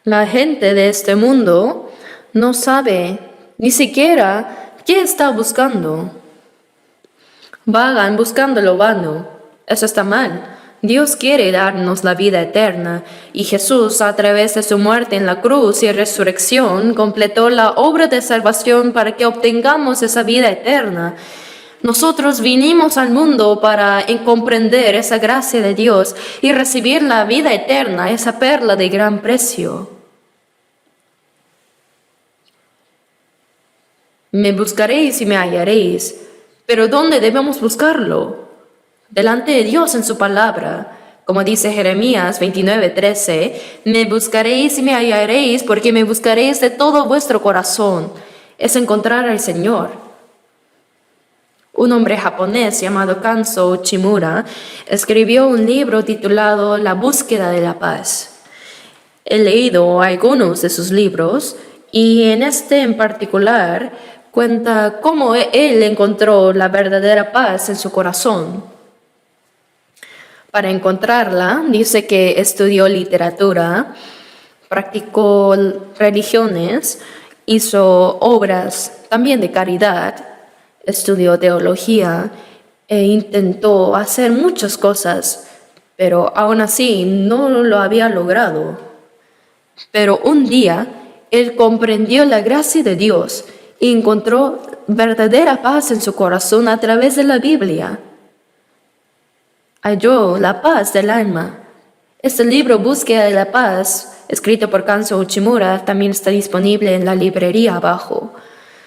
La gente de este mundo no sabe ni siquiera qué está buscando. Vagan buscando lo vano. Eso está mal. Dios quiere darnos la vida eterna, y Jesús, a través de su muerte en la cruz y resurrección, completó la obra de salvación para que obtengamos esa vida eterna. Nosotros vinimos al mundo para comprender esa gracia de Dios y recibir la vida eterna, esa perla de gran precio. Me buscaréis y me hallaréis. Pero ¿dónde debemos buscarlo? Delante de Dios en su palabra. Como dice Jeremías 29:13, me buscaréis y me hallaréis porque me buscaréis de todo vuestro corazón. Es encontrar al Señor. Un hombre japonés llamado Kanzo Uchimura escribió un libro titulado La búsqueda de la paz. He leído algunos de sus libros y en este en particular cuenta cómo él encontró la verdadera paz en su corazón. Para encontrarla, dice que estudió literatura, practicó religiones, hizo obras también de caridad, estudió teología e intentó hacer muchas cosas, pero aún así no lo había logrado. Pero un día él comprendió la gracia de Dios y encontró verdadera paz en su corazón a través de la Biblia. Halló la paz del alma. Este libro, Búsqueda de la Paz, escrito por Kanzo Uchimura, también está disponible en la librería abajo.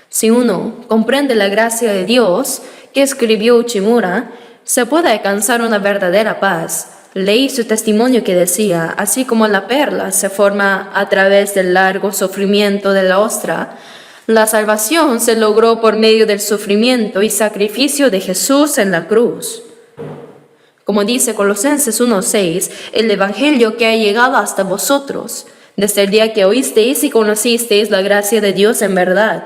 Si uno comprende la gracia de Dios que escribió Uchimura, se puede alcanzar una verdadera paz. Leí su testimonio que decía, así como la perla se forma a través del largo sufrimiento de la ostra, la salvación se logró por medio del sufrimiento y sacrificio de Jesús en la cruz. Como dice Colosenses 1:6, el Evangelio que ha llegado hasta vosotros, desde el día que oísteis y conocisteis la gracia de Dios en verdad.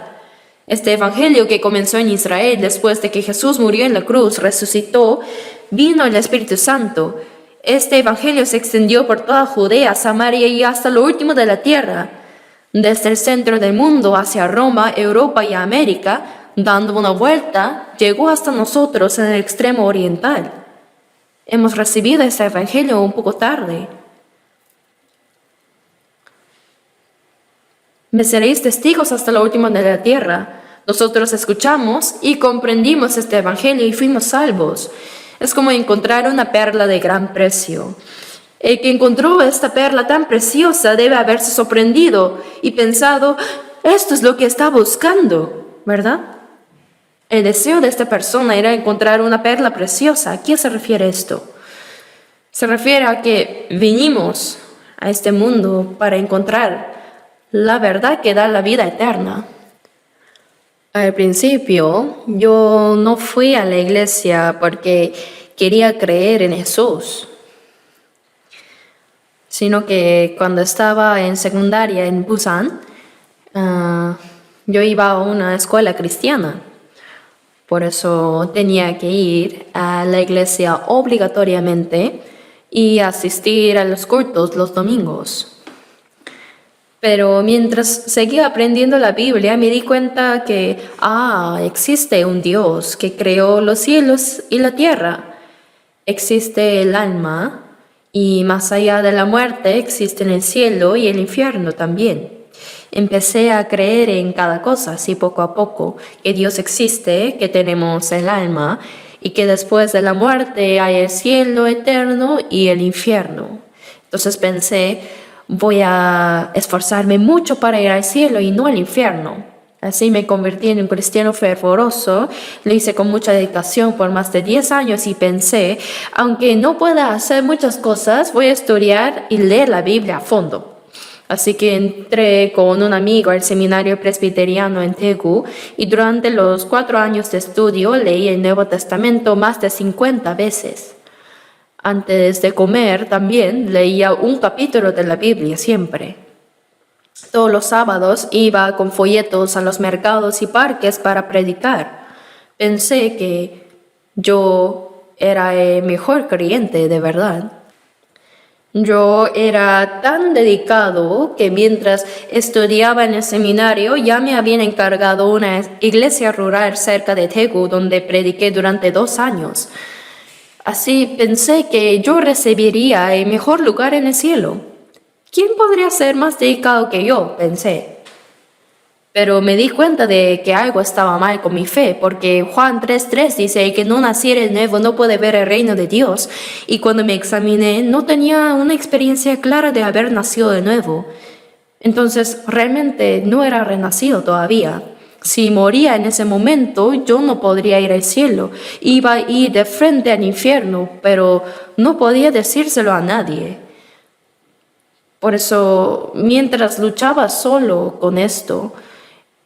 Este Evangelio que comenzó en Israel después de que Jesús murió en la cruz, resucitó, vino el Espíritu Santo. Este Evangelio se extendió por toda Judea, Samaria y hasta lo último de la tierra, desde el centro del mundo hacia Roma, Europa y América, dando una vuelta, llegó hasta nosotros en el extremo oriental. Hemos recibido este Evangelio un poco tarde. Me seréis testigos hasta lo último de la tierra. Nosotros escuchamos y comprendimos este Evangelio y fuimos salvos. Es como encontrar una perla de gran precio. El que encontró esta perla tan preciosa debe haberse sorprendido y pensado, esto es lo que está buscando, ¿verdad? El deseo de esta persona era encontrar una perla preciosa. ¿A qué se refiere esto? Se refiere a que vinimos a este mundo para encontrar la verdad que da la vida eterna. Al principio, yo no fui a la iglesia porque quería creer en Jesús, sino que cuando estaba en secundaria en Busan, yo iba a una escuela cristiana. Por eso tenía que ir a la iglesia obligatoriamente y asistir a los cultos los domingos. Pero mientras seguía aprendiendo la Biblia, me di cuenta que, existe un Dios que creó los cielos y la tierra. Existe el alma y más allá de la muerte existen el cielo y el infierno también. Empecé a creer en cada cosa, así poco a poco, que Dios existe, que tenemos el alma y que después de la muerte hay el cielo eterno y el infierno. Entonces pensé, voy a esforzarme mucho para ir al cielo y no al infierno. Así me convertí en un cristiano fervoroso, lo hice con mucha dedicación por más de 10 años y pensé, aunque no pueda hacer muchas cosas, voy a estudiar y leer la Biblia a fondo. Así que entré con un amigo al seminario presbiteriano en Daegu y durante los 4 años de estudio leí el Nuevo Testamento más de 50 veces. Antes de comer también leía un capítulo de la Biblia siempre. Todos los sábados iba con folletos a los mercados y parques para predicar. Pensé que yo era el mejor creyente de verdad. Yo era tan dedicado que mientras estudiaba en el seminario ya me habían encargado una iglesia rural cerca de Daegu donde prediqué durante 2 años. Así pensé que yo recibiría el mejor lugar en el cielo. ¿Quién podría ser más dedicado que yo?, pensé. Pero me di cuenta de que algo estaba mal con mi fe, porque Juan 3:3 dice que no naciera de nuevo no puede ver el reino de Dios. Y cuando me examiné, no tenía una experiencia clara de haber nacido de nuevo. Entonces, realmente no era renacido todavía. Si moría en ese momento, yo no podría ir al cielo. Iba a ir de frente al infierno, pero no podía decírselo a nadie. Por eso, mientras luchaba solo con esto,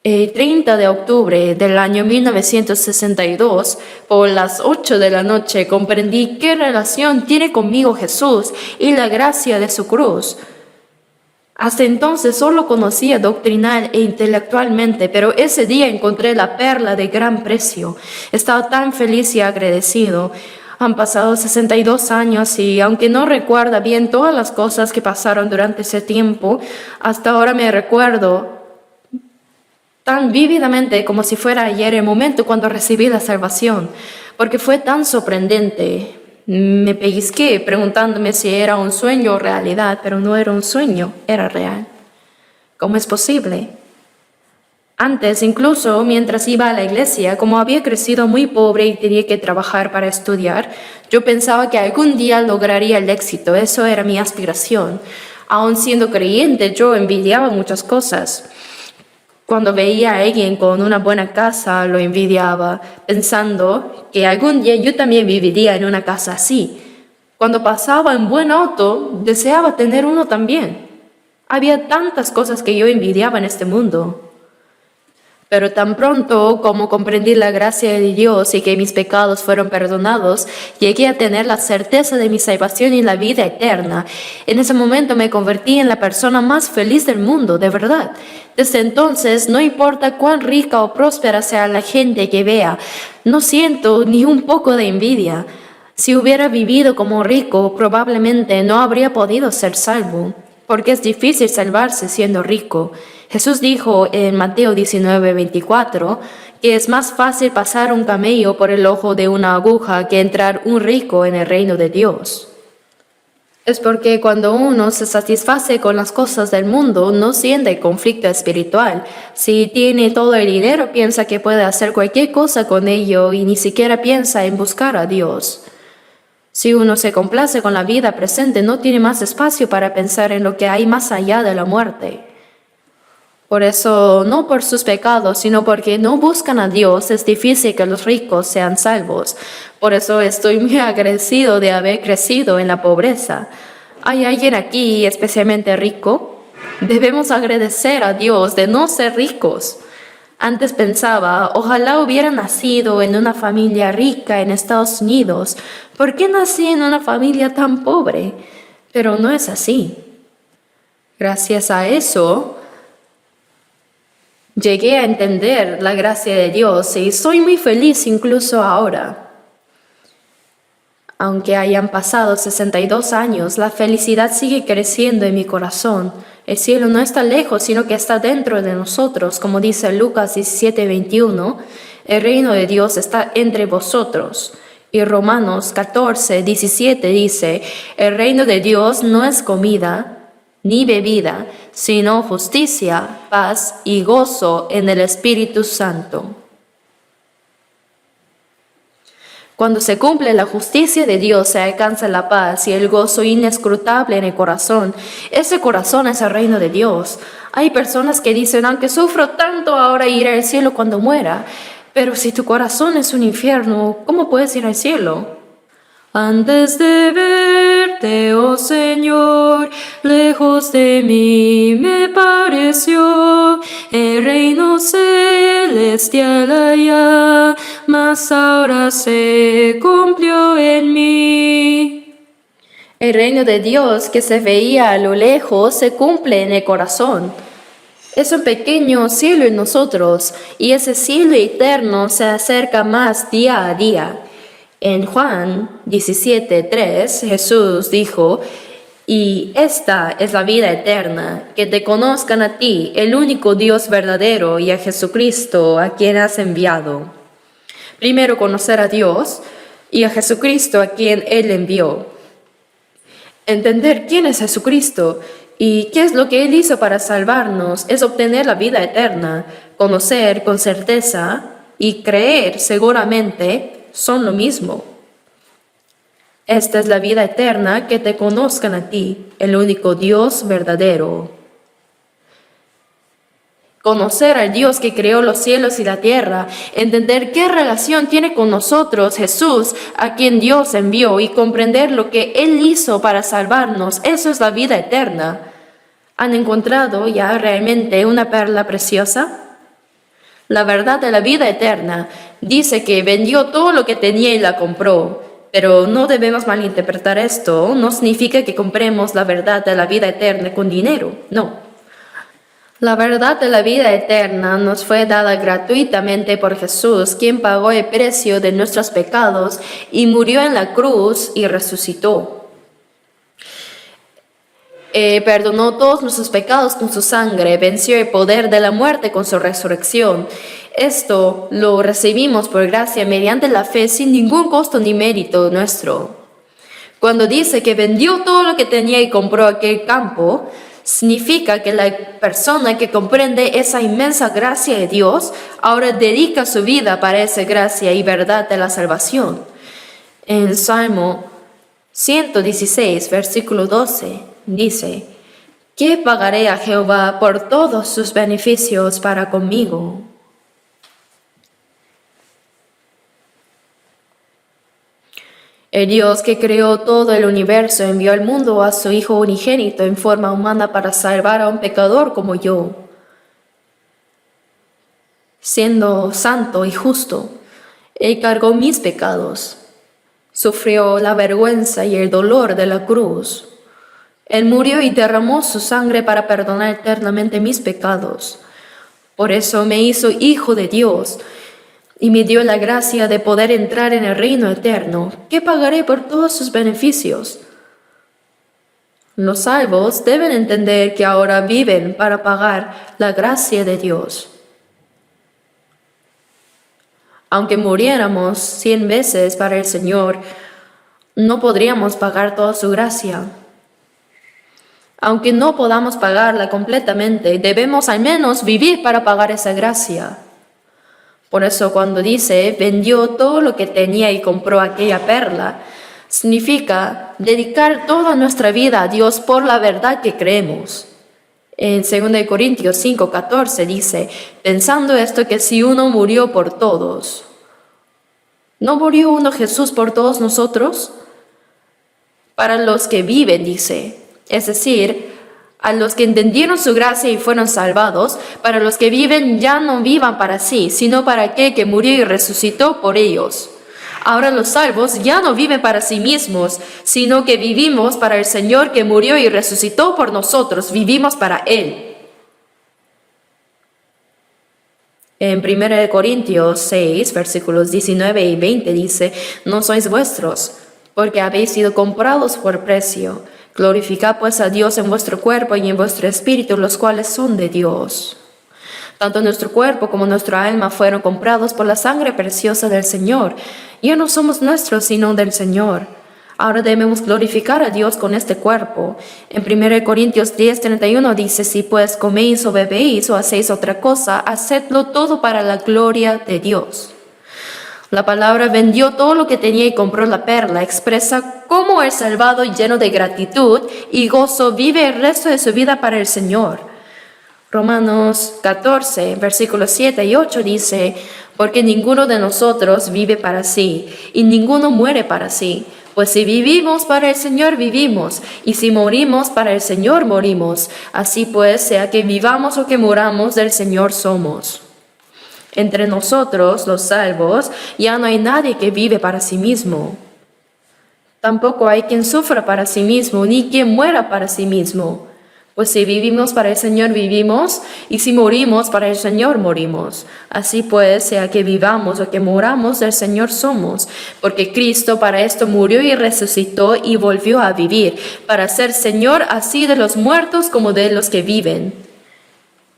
el 30 de octubre del año 1962, por las 8 de la noche, comprendí qué relación tiene conmigo Jesús y la gracia de su cruz. Hasta entonces solo conocía doctrinal e intelectualmente, pero ese día encontré la perla de gran precio. Estaba tan feliz y agradecido. Han pasado 62 años y aunque no recuerda bien todas las cosas que pasaron durante ese tiempo, hasta ahora me recuerdo tan vívidamente como si fuera ayer el momento cuando recibí la salvación, porque fue tan sorprendente. Me pellizqué preguntándome si era un sueño o realidad, pero no era un sueño, era real. ¿Cómo es posible? Antes, incluso mientras iba a la iglesia, como había crecido muy pobre y tenía que trabajar para estudiar, yo pensaba que algún día lograría el éxito. Eso era mi aspiración. Aun siendo creyente, yo envidiaba muchas cosas. Cuando veía a alguien con una buena casa, lo envidiaba, pensando que algún día yo también viviría en una casa así. Cuando pasaba en buen auto, deseaba tener uno también. Había tantas cosas que yo envidiaba en este mundo. Pero tan pronto como comprendí la gracia de Dios y que mis pecados fueron perdonados, llegué a tener la certeza de mi salvación y la vida eterna. En ese momento me convertí en la persona más feliz del mundo, de verdad. Desde entonces, no importa cuán rica o próspera sea la gente que vea, no siento ni un poco de envidia. Si hubiera vivido como rico, probablemente no habría podido ser salvo, porque es difícil salvarse siendo rico. Jesús dijo en Mateo 19:24 que es más fácil pasar un camello por el ojo de una aguja que entrar un rico en el reino de Dios. Es porque cuando uno se satisface con las cosas del mundo, no siente conflicto espiritual. Si tiene todo el dinero, piensa que puede hacer cualquier cosa con ello y ni siquiera piensa en buscar a Dios. Si uno se complace con la vida presente, no tiene más espacio para pensar en lo que hay más allá de la muerte. Por eso, no por sus pecados, sino porque no buscan a Dios, es difícil que los ricos sean salvos. Por eso estoy muy agradecido de haber crecido en la pobreza. ¿Hay alguien aquí especialmente rico? Debemos agradecer a Dios de no ser ricos. Antes pensaba, ojalá hubiera nacido en una familia rica en Estados Unidos. ¿Por qué nací en una familia tan pobre? Pero no es así. Gracias a eso, llegué a entender la gracia de Dios y soy muy feliz incluso ahora. Aunque hayan pasado 62 años, la felicidad sigue creciendo en mi corazón. El cielo no está lejos, sino que está dentro de nosotros, como dice Lucas 17:21. El reino de Dios está entre vosotros. Y Romanos 14:17 dice, el reino de Dios no es comida ni bebida, sino justicia, paz y gozo en el Espíritu Santo. Cuando se cumple la justicia de Dios, se alcanza la paz y el gozo inescrutable en el corazón. Ese corazón es el reino de Dios. Hay personas que dicen, aunque sufro tanto, ahora iré al cielo cuando muera. Pero si tu corazón es un infierno, ¿cómo puedes ir al cielo? Antes de verte, oh Señor, lejos de mí me pareció el reino celestial allá, mas ahora se cumplió en mí. El reino de Dios que se veía a lo lejos se cumple en el corazón. Es un pequeño cielo en nosotros y ese cielo eterno se acerca más día a día. En Juan 17:3 Jesús dijo, y esta es la vida eterna, que te conozcan a ti, el único Dios verdadero, y a Jesucristo, a quien has enviado. Primero conocer a Dios y a Jesucristo, a quien Él envió. Entender quién es Jesucristo y qué es lo que Él hizo para salvarnos es obtener la vida eterna. Conocer con certeza y creer seguramente son lo mismo. Esta es la vida eterna, que te conozcan a ti, el único Dios verdadero. Conocer al Dios que creó los cielos y la tierra, entender qué relación tiene con nosotros Jesús, a quien Dios envió, y comprender lo que Él hizo para salvarnos, eso es la vida eterna. ¿Han encontrado ya realmente una perla preciosa? La verdad de la vida eterna dice que vendió todo lo que tenía y la compró. Pero no debemos malinterpretar esto. No significa que compremos la verdad de la vida eterna con dinero. No. La verdad de la vida eterna nos fue dada gratuitamente por Jesús, quien pagó el precio de nuestros pecados y murió en la cruz y resucitó. Perdonó todos nuestros pecados con su sangre, venció el poder de la muerte con su resurrección. Esto lo recibimos por gracia mediante la fe sin ningún costo ni mérito nuestro. Cuando dice que vendió todo lo que tenía y compró aquel campo, significa que la persona que comprende esa inmensa gracia de Dios ahora dedica su vida para esa gracia y verdad de la salvación. En Salmo 116, versículo 12, dice: ¿Qué pagaré a Jehová por todos sus beneficios para conmigo? El Dios que creó todo el universo envió al mundo a su Hijo unigénito en forma humana para salvar a un pecador como yo. Siendo santo y justo, Él cargó mis pecados, sufrió la vergüenza y el dolor de la cruz. Él murió y derramó su sangre para perdonar eternamente mis pecados. Por eso me hizo hijo de Dios y me dio la gracia de poder entrar en el reino eterno. ¿Qué pagaré por todos sus beneficios? Los salvos deben entender que ahora viven para pagar la gracia de Dios. Aunque muriéramos 100 veces para el Señor, no podríamos pagar toda su gracia. Aunque no podamos pagarla completamente, debemos al menos vivir para pagar esa gracia. Por eso cuando dice, vendió todo lo que tenía y compró aquella perla, significa dedicar toda nuestra vida a Dios por la verdad que creemos. En 2 Corintios 5:14 dice, pensando esto que si uno murió por todos, ¿no murió uno Jesús por todos nosotros? Para los que viven, dice, es decir, a los que entendieron su gracia y fueron salvados, para los que viven ya no vivan para sí, sino para aquel que murió y resucitó por ellos. Ahora los salvos ya no viven para sí mismos, sino que vivimos para el Señor que murió y resucitó por nosotros, vivimos para Él. En 1 Corintios 6, versículos 19 y 20 dice, no sois vuestros, porque habéis sido comprados por precio. Glorificad pues a Dios en vuestro cuerpo y en vuestro espíritu, los cuales son de Dios. Tanto nuestro cuerpo como nuestra alma fueron comprados por la sangre preciosa del Señor. Ya no somos nuestros, sino del Señor. Ahora debemos glorificar a Dios con este cuerpo. En 1 Corintios 10:31 dice, si pues coméis o bebéis o hacéis otra cosa, hacedlo todo para la gloria de Dios. La palabra vendió todo lo que tenía y compró la perla expresa cómo el salvado lleno de gratitud y gozo vive el resto de su vida para el Señor. Romanos 14, versículos 7 y 8 dice, porque ninguno de nosotros vive para sí y ninguno muere para sí. Pues si vivimos para el Señor vivimos, y si morimos para el Señor morimos. Así pues, sea que vivamos o que muramos, del Señor somos. Entre nosotros, los salvos, ya no hay nadie que vive para sí mismo. Tampoco hay quien sufra para sí mismo, ni quien muera para sí mismo. Pues si vivimos para el Señor vivimos, y si morimos para el Señor morimos. Así pues, sea que vivamos o que muramos, del Señor somos. Porque Cristo para esto murió y resucitó y volvió a vivir, para ser Señor así de los muertos como de los que viven.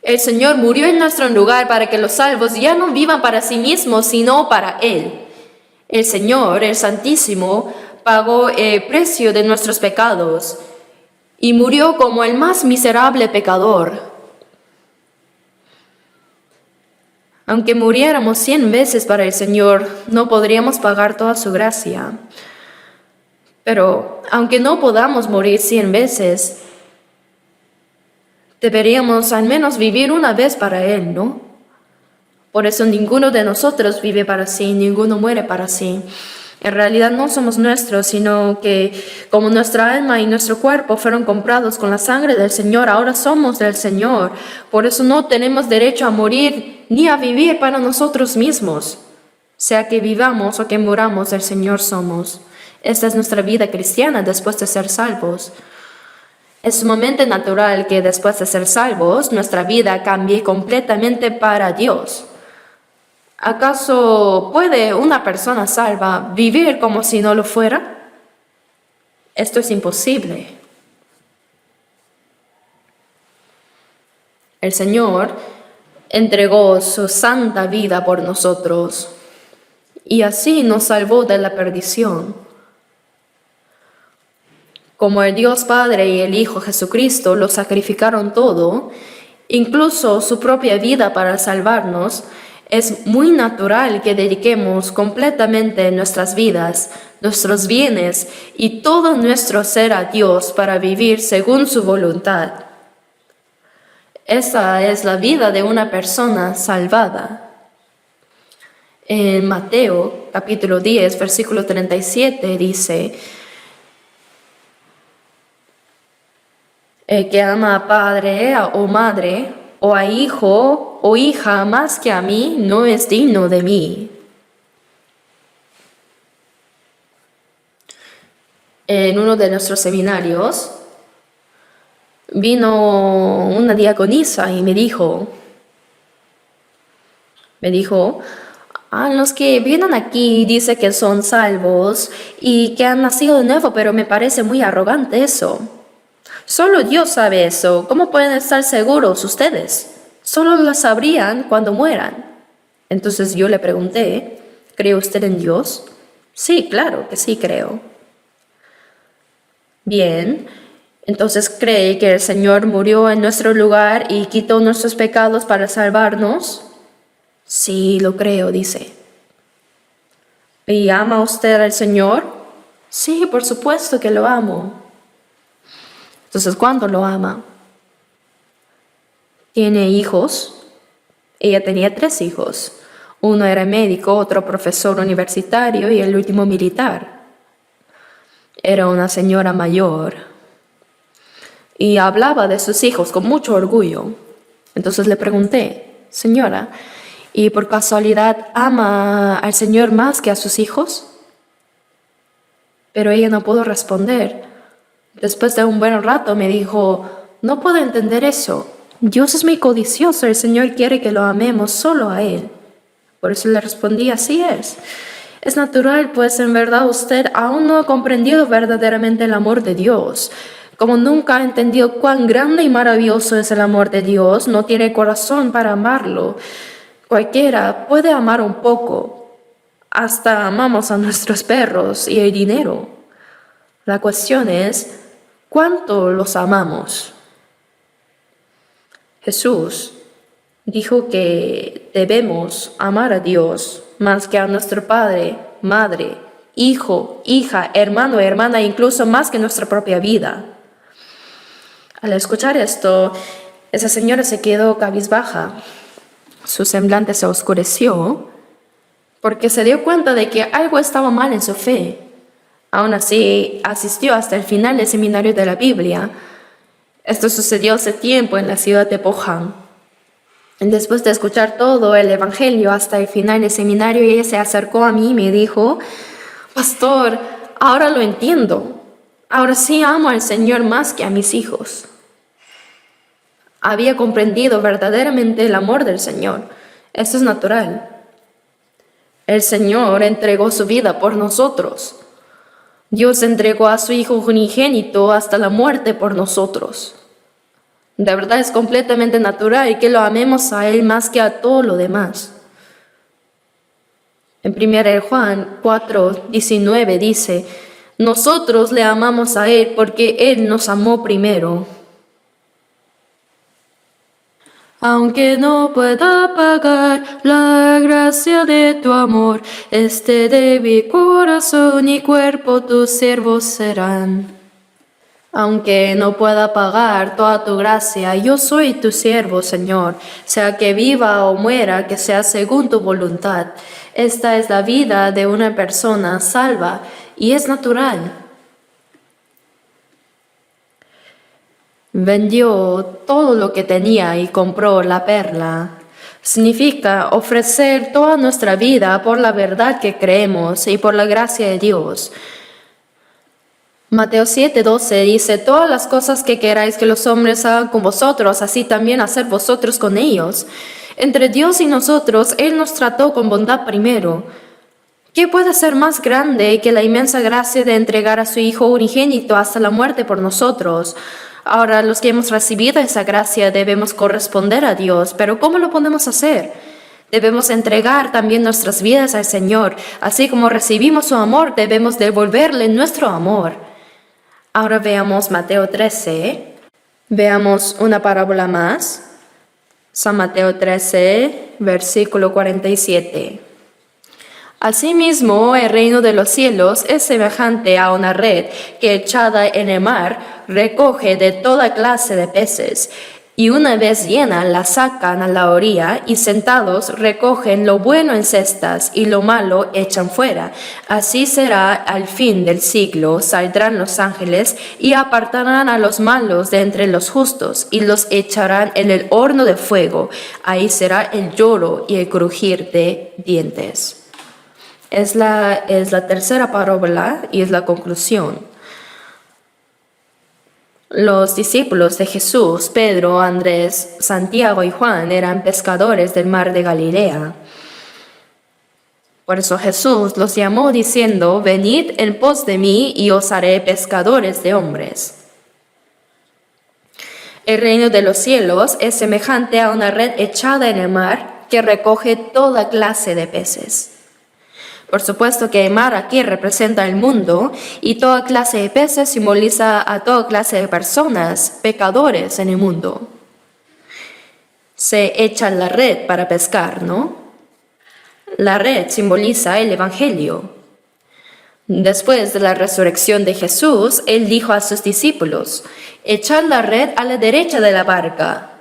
El Señor murió en nuestro lugar para que los salvos ya no vivan para sí mismos, sino para Él. El Señor, el Santísimo, pagó el precio de nuestros pecados y murió como el más miserable pecador. Aunque muriéramos 100 veces para el Señor, no podríamos pagar toda su gracia. Pero aunque no podamos morir 100 veces, deberíamos al menos vivir una vez para Él, ¿no? Por eso ninguno de nosotros vive para sí, ninguno muere para sí. En realidad no somos nuestros, sino que como nuestra alma y nuestro cuerpo fueron comprados con la sangre del Señor, ahora somos del Señor. Por eso no tenemos derecho a morir ni a vivir para nosotros mismos. Sea que vivamos o que muramos, del Señor somos. Esta es nuestra vida cristiana después de ser salvos. Es sumamente natural que después de ser salvos, nuestra vida cambie completamente para Dios. ¿Acaso puede una persona salva vivir como si no lo fuera? Esto es imposible. El Señor entregó su santa vida por nosotros y así nos salvó de la perdición. Como el Dios Padre y el Hijo Jesucristo lo sacrificaron todo, incluso su propia vida para salvarnos, es muy natural que dediquemos completamente nuestras vidas, nuestros bienes y todo nuestro ser a Dios para vivir según su voluntad. Esa es la vida de una persona salvada. En Mateo capítulo 10, versículo 37 dice: el que ama a padre o madre o a hijo o hija más que a mí no es digno de mí. En uno de nuestros seminarios vino una diaconisa y me dijo, los que vienen aquí dicen que son salvos y que han nacido de nuevo, pero me parece muy arrogante eso. Solo Dios sabe eso. ¿Cómo pueden estar seguros ustedes? Solo lo sabrían cuando mueran. Entonces yo le pregunté, ¿cree usted en Dios? Sí, claro que sí creo. Bien, entonces ¿cree que el Señor murió en nuestro lugar y quitó nuestros pecados para salvarnos? Sí, lo creo, dice. ¿Y ama usted al Señor? Sí, por supuesto que lo amo. Entonces, ¿cuánto lo ama? ¿Tiene hijos? Ella tenía 3 hijos. Uno era médico, otro profesor universitario y el último militar. Era una señora mayor y hablaba de sus hijos con mucho orgullo. Entonces le pregunté, señora, ¿y por casualidad ama al Señor más que a sus hijos? Pero ella no pudo responder. Después de un buen rato me dijo, no puedo entender eso. Dios es muy codicioso, el Señor quiere que lo amemos solo a Él. Por eso le respondí, así es. Es natural, pues en verdad usted aún no ha comprendido verdaderamente el amor de Dios. Como nunca ha entendido cuán grande y maravilloso es el amor de Dios, no tiene corazón para amarlo. Cualquiera puede amar un poco. Hasta amamos a nuestros perros y el dinero. La cuestión es, ¿cuánto los amamos? Jesús dijo que debemos amar a Dios más que a nuestro padre, madre, hijo, hija, hermano, hermana, incluso más que nuestra propia vida. Al escuchar esto, esa señora se quedó cabizbaja. Su semblante se oscureció porque se dio cuenta de que algo estaba mal en su fe. Aún así, asistió hasta el final del seminario de la Biblia. Esto sucedió hace tiempo en la ciudad de Pohang. Después de escuchar todo el evangelio hasta el final del seminario, ella se acercó a mí y me dijo, pastor, ahora lo entiendo. Ahora sí amo al Señor más que a mis hijos. Había comprendido verdaderamente el amor del Señor. Esto es natural. El Señor entregó su vida por nosotros. Dios entregó a su Hijo unigénito hasta la muerte por nosotros. De verdad es completamente natural que lo amemos a Él más que a todo lo demás. En 1 Juan 4:19 dice, nosotros le amamos a Él porque Él nos amó primero. Aunque no pueda pagar la gracia de tu amor, este débil corazón y cuerpo tus siervos serán. Aunque no pueda pagar toda tu gracia, yo soy tu siervo, Señor, sea que viva o muera, que sea según tu voluntad. Esta es la vida de una persona salva y es natural. Vendió todo lo que tenía y compró la perla. Significa ofrecer toda nuestra vida por la verdad que creemos y por la gracia de Dios. Mateo 7:12 dice, todas las cosas que queráis que los hombres hagan con vosotros, así también hacer vosotros con ellos. Entre Dios y nosotros, Él nos trató con bondad primero. ¿Qué puede ser más grande que la inmensa gracia de entregar a su Hijo unigénito hasta la muerte por nosotros? Ahora, los que hemos recibido esa gracia debemos corresponder a Dios, pero ¿cómo lo podemos hacer? Debemos entregar también nuestras vidas al Señor. Así como recibimos su amor, debemos devolverle nuestro amor. Ahora veamos Mateo 13. Veamos una parábola más. San Mateo 13, versículo 47. Asimismo, el reino de los cielos es semejante a una red que echada en el mar recoge de toda clase de peces, y una vez llena la sacan a la orilla y sentados recogen lo bueno en cestas y lo malo echan fuera. Así será al fin del siglo, saldrán los ángeles y apartarán a los malos de entre los justos y los echarán en el horno de fuego. Ahí será el lloro y el crujir de dientes. Es la tercera parábola y es la conclusión. Los discípulos de Jesús, Pedro, Andrés, Santiago y Juan, eran pescadores del mar de Galilea. Por eso Jesús los llamó diciendo, venid en pos de mí y os haré pescadores de hombres. El reino de los cielos es semejante a una red echada en el mar que recoge toda clase de peces. Por supuesto que el mar aquí representa el mundo y toda clase de peces simboliza a toda clase de personas, pecadores en el mundo. Se echa la red para pescar, ¿no? La red simboliza el Evangelio. Después de la resurrección de Jesús, Él dijo a sus discípulos, echad la red a la derecha de la barca.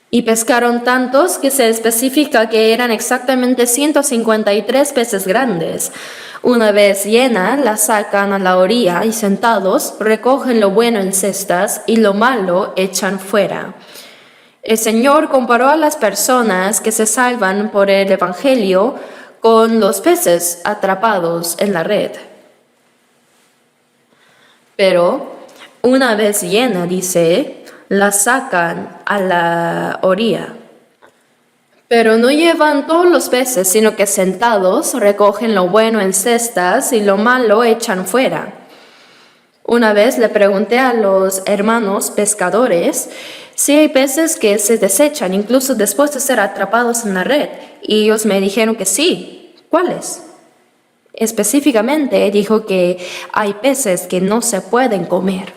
Y pescaron tantos que se especifica que eran exactamente 153 peces grandes. Una vez llena, la sacan a la orilla y sentados recogen lo bueno en cestas y lo malo echan fuera. El Señor comparó a las personas que se salvan por el Evangelio con los peces atrapados en la red. Pero una vez llena, dice, la sacan a la orilla. Pero no llevan todos los peces, sino que sentados recogen lo bueno en cestas y lo malo echan fuera. Una vez le pregunté a los hermanos pescadores si hay peces que se desechan incluso después de ser atrapados en la red, y ellos me dijeron que sí. ¿Cuáles? Específicamente dijo que hay peces que no se pueden comer.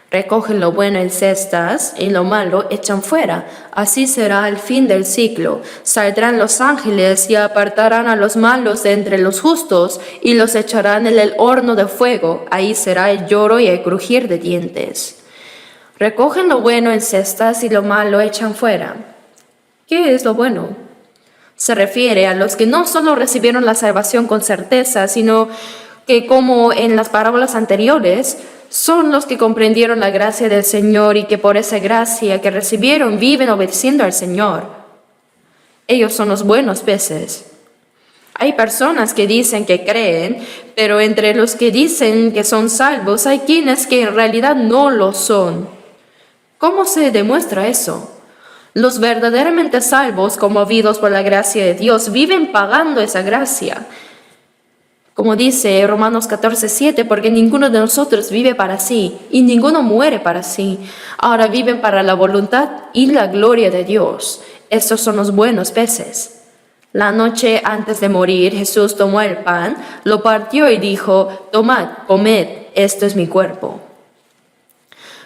Recogen lo bueno en cestas y lo malo echan fuera. Así será el fin del siglo. Saldrán los ángeles y apartarán a los malos de entre los justos y los echarán en el horno de fuego. Ahí será el lloro y el crujir de dientes. Recogen lo bueno en cestas y lo malo echan fuera. ¿Qué es lo bueno? Se refiere a los que no solo recibieron la salvación con certeza, sino que, como en las parábolas anteriores, son los que comprendieron la gracia del Señor y que por esa gracia que recibieron viven obedeciendo al Señor. Ellos son los buenos peces. Hay personas que dicen que creen, pero entre los que dicen que son salvos hay quienes que en realidad no lo son. ¿Cómo se demuestra eso? Los verdaderamente salvos, conmovidos por la gracia de Dios, viven pagando esa gracia. Como dice Romanos 14:7, porque ninguno de nosotros vive para sí y ninguno muere para sí. Ahora viven para la voluntad y la gloria de Dios. Estos son los buenos peces. La noche antes de morir, Jesús tomó el pan, lo partió y dijo, tomad, comed, esto es mi cuerpo.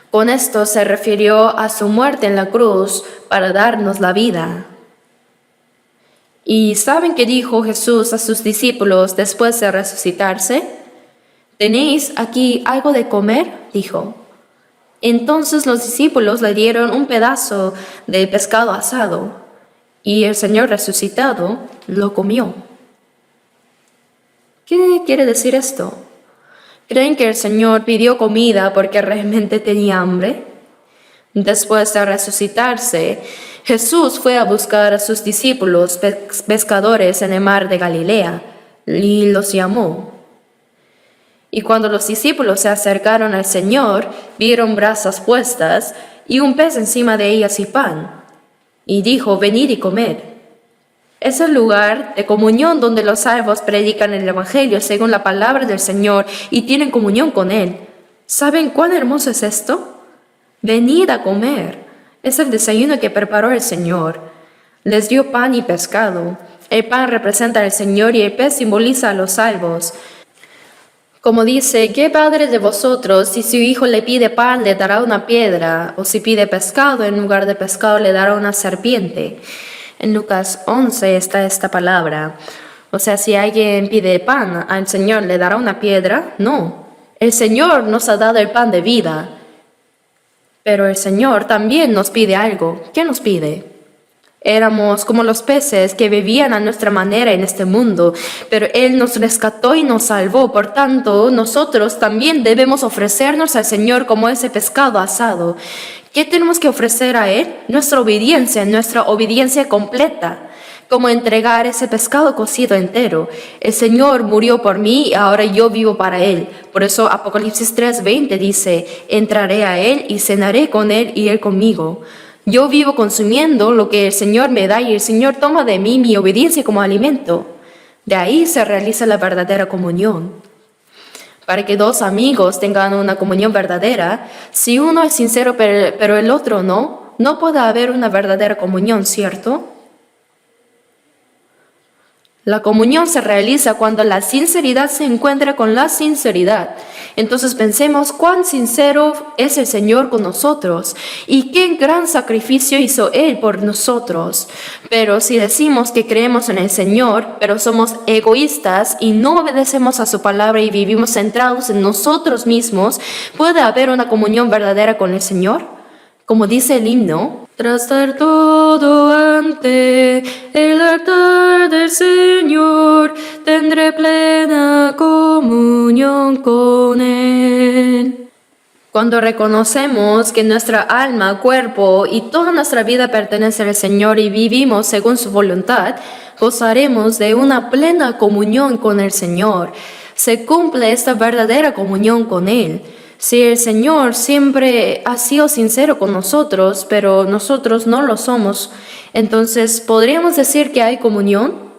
Con esto se refirió a su muerte en la cruz para darnos la vida. ¿Y saben qué dijo Jesús a sus discípulos después de resucitarse? ¿Tenéis aquí algo de comer?, dijo. Entonces los discípulos le dieron un pedazo de pescado asado, y el Señor resucitado lo comió. ¿Qué quiere decir esto? ¿Creen que el Señor pidió comida porque realmente tenía hambre? Después de resucitarse, Jesús fue a buscar a sus discípulos pescadores en el mar de Galilea y los llamó. Y cuando los discípulos se acercaron al Señor, vieron brasas puestas y un pez encima de ellas y pan. Y dijo: venid y comed. Es el lugar de comunión donde los salvos predican el Evangelio según la palabra del Señor y tienen comunión con Él. ¿Saben cuán hermoso es esto? Venid a comer. Es el desayuno que preparó el Señor. Les dio pan y pescado. El pan representa al Señor y el pez simboliza a los salvos. Como dice: ¿qué padre de vosotros, si su hijo le pide pan, le dará una piedra? O si pide pescado, en lugar de pescado le dará una serpiente. En Lucas 11 está esta palabra. O sea, si alguien pide pan al Señor, ¿le dará una piedra? No. El Señor nos ha dado el pan de vida. Pero el Señor también nos pide algo. ¿Qué nos pide? Éramos como los peces que vivían a nuestra manera en este mundo, pero Él nos rescató y nos salvó. Por tanto, nosotros también debemos ofrecernos al Señor como ese pescado asado. ¿Qué tenemos que ofrecer a Él? Nuestra obediencia completa. Como entregar ese pescado cocido entero. El Señor murió por mí y ahora yo vivo para Él. Por eso Apocalipsis 3:20 dice: entraré a Él y cenaré con Él y Él conmigo. Yo vivo consumiendo lo que el Señor me da y el Señor toma de mí mi obediencia como alimento. De ahí se realiza la verdadera comunión. Para que dos amigos tengan una comunión verdadera, si uno es sincero pero el otro no puede haber una verdadera comunión, ¿cierto? La comunión se realiza cuando la sinceridad se encuentra con la sinceridad. Entonces pensemos cuán sincero es el Señor con nosotros y qué gran sacrificio hizo Él por nosotros. Pero si decimos que creemos en el Señor, pero somos egoístas y no obedecemos a su palabra y vivimos centrados en nosotros mismos, ¿puede haber una comunión verdadera con el Señor? Como dice el himno: tras dar todo ante el altar del Señor, tendré plena comunión con Él. Cuando reconocemos que nuestra alma, cuerpo y toda nuestra vida pertenece al Señor y vivimos según su voluntad, gozaremos de una plena comunión con el Señor. Se cumple esta verdadera comunión con Él. Si el Señor siempre ha sido sincero con nosotros, pero nosotros no lo somos, entonces ¿podríamos decir que hay comunión?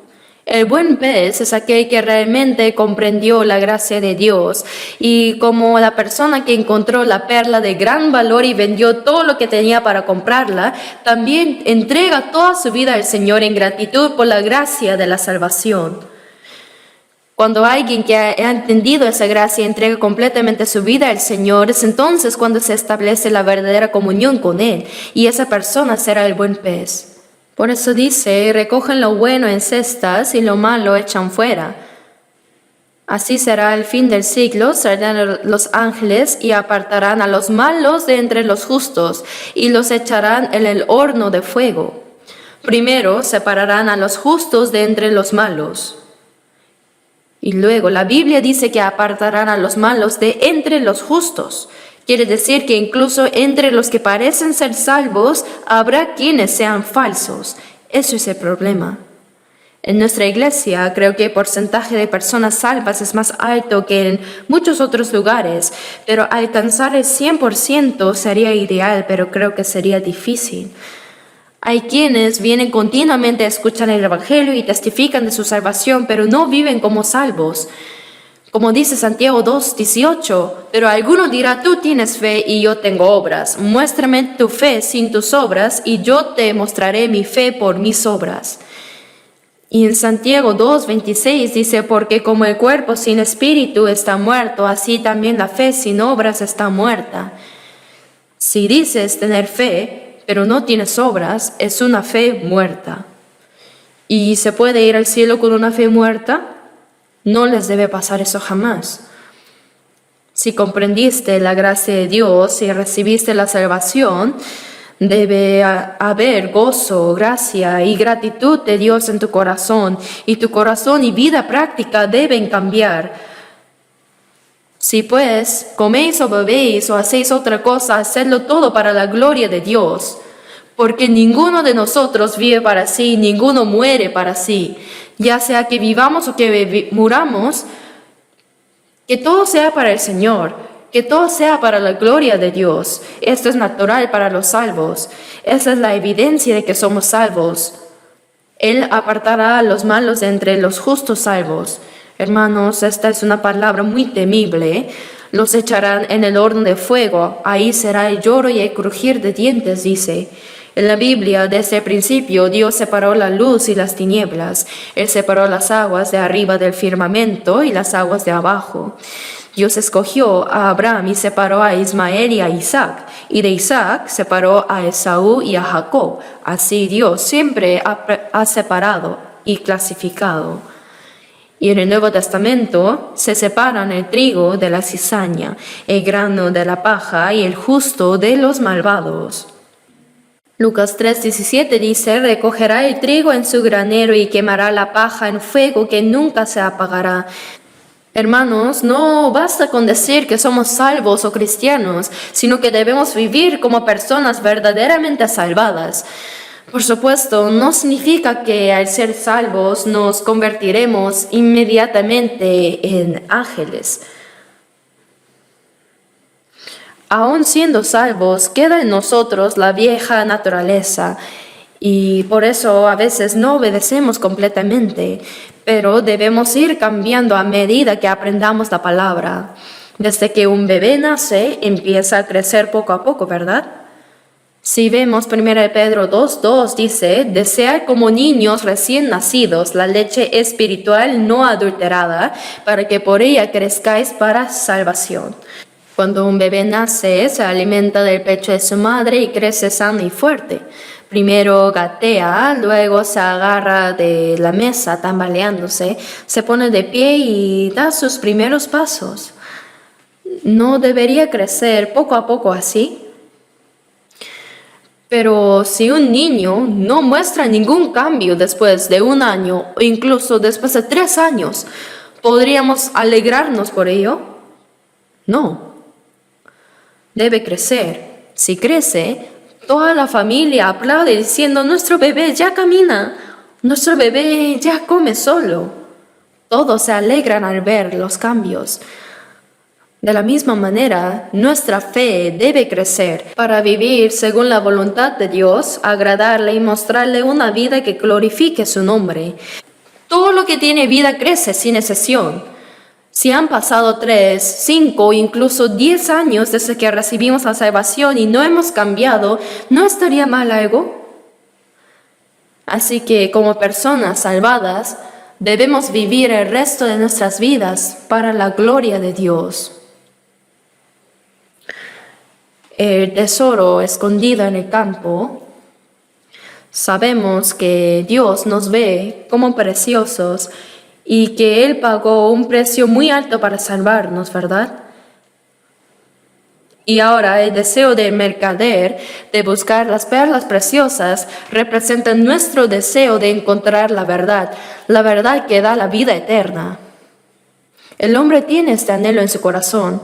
El buen pez es aquel que realmente comprendió la gracia de Dios y como la persona que encontró la perla de gran valor y vendió todo lo que tenía para comprarla, también entrega toda su vida al Señor en gratitud por la gracia de la salvación. Cuando alguien que ha entendido esa gracia entrega completamente su vida al Señor, es entonces cuando se establece la verdadera comunión con Él, y esa persona será el buen pez. Por eso dice: recogen lo bueno en cestas y lo malo echan fuera. Así será el fin del siglo, saldrán los ángeles y apartarán a los malos de entre los justos y los echarán en el horno de fuego. Primero separarán a los justos de entre los malos. Y luego la Biblia dice que apartarán a los malos de entre los justos. Quiere decir que incluso entre los que parecen ser salvos, habrá quienes sean falsos. Eso es el problema. En nuestra iglesia creo que el porcentaje de personas salvas es más alto que en muchos otros lugares, pero alcanzar el 100% sería ideal, pero creo que sería difícil. Hay quienes vienen continuamente a escuchar el Evangelio y testifican de su salvación, pero no viven como salvos. Como dice Santiago 2:18, pero alguno dirá: tú tienes fe y yo tengo obras. Muéstrame tu fe sin tus obras y yo te mostraré mi fe por mis obras. Y en Santiago 2:26 dice: porque como el cuerpo sin espíritu está muerto, así también la fe sin obras está muerta. Si dices tener fe, pero no tienes obras, es una fe muerta. ¿Y se puede ir al cielo con una fe muerta? No les debe pasar eso jamás. Si comprendiste la gracia de Dios y recibiste la salvación, debe haber gozo, gracia y gratitud de Dios en tu corazón, y tu corazón y vida práctica deben cambiar. Si pues coméis o bebéis o hacéis otra cosa, hacedlo todo para la gloria de Dios. Porque ninguno de nosotros vive para sí, ninguno muere para sí. Ya sea que vivamos o que muramos, que todo sea para el Señor, que todo sea para la gloria de Dios. Esto es natural para los salvos. Esa es la evidencia de que somos salvos. Él apartará a los malos de entre los justos salvos. Hermanos, esta es una palabra muy temible. Los echarán en el horno de fuego. Ahí será el lloro y el crujir de dientes, dice. En la Biblia, desde el principio, Dios separó la luz y las tinieblas. Él separó las aguas de arriba del firmamento y las aguas de abajo. Dios escogió a Abraham y separó a Ismael y a Isaac. Y de Isaac separó a Esaú y a Jacob. Así Dios siempre ha separado y clasificado. Y en el Nuevo Testamento se separan el trigo de la cizaña, el grano de la paja y el justo de los malvados. Lucas 3:17 dice, recogerá el trigo en su granero y quemará la paja en fuego que nunca se apagará. Hermanos, no basta con decir que somos salvos o cristianos, sino que debemos vivir como personas verdaderamente salvadas. Por supuesto, no significa que al ser salvos nos convertiremos inmediatamente en ángeles. Aún siendo salvos, queda en nosotros la vieja naturaleza y por eso a veces no obedecemos completamente, pero debemos ir cambiando a medida que aprendamos la palabra. Desde que un bebé nace, empieza a crecer poco a poco, ¿verdad? Si vemos 1 Pedro 2:2 dice, desead como niños recién nacidos la leche espiritual no adulterada, para que por ella crezcáis para salvación. Cuando un bebé nace, se alimenta del pecho de su madre y crece sano y fuerte. Primero gatea, luego se agarra de la mesa tambaleándose, se pone de pie y da sus primeros pasos. ¿No debería crecer poco a poco así? Pero si un niño no muestra ningún cambio después de 1 año o incluso después de 3 años, ¿podríamos alegrarnos por ello? No. Debe crecer. Si crece, toda la familia aplaude diciendo, nuestro bebé ya camina, nuestro bebé ya come solo. Todos se alegran al ver los cambios. De la misma manera, nuestra fe debe crecer para vivir según la voluntad de Dios, agradarle y mostrarle una vida que glorifique su nombre. Todo lo que tiene vida crece sin excepción. Si han pasado 3, 5, incluso 10 años desde que recibimos la salvación y no hemos cambiado, ¿no estaría mal algo? Así que como personas salvadas, debemos vivir el resto de nuestras vidas para la gloria de Dios. El tesoro escondido en el campo. Sabemos que Dios nos ve como preciosos y que Él pagó un precio muy alto para salvarnos, ¿verdad? Y ahora el deseo del mercader de buscar las perlas preciosas representa nuestro deseo de encontrar la verdad que da la vida eterna. El hombre tiene este anhelo en su corazón.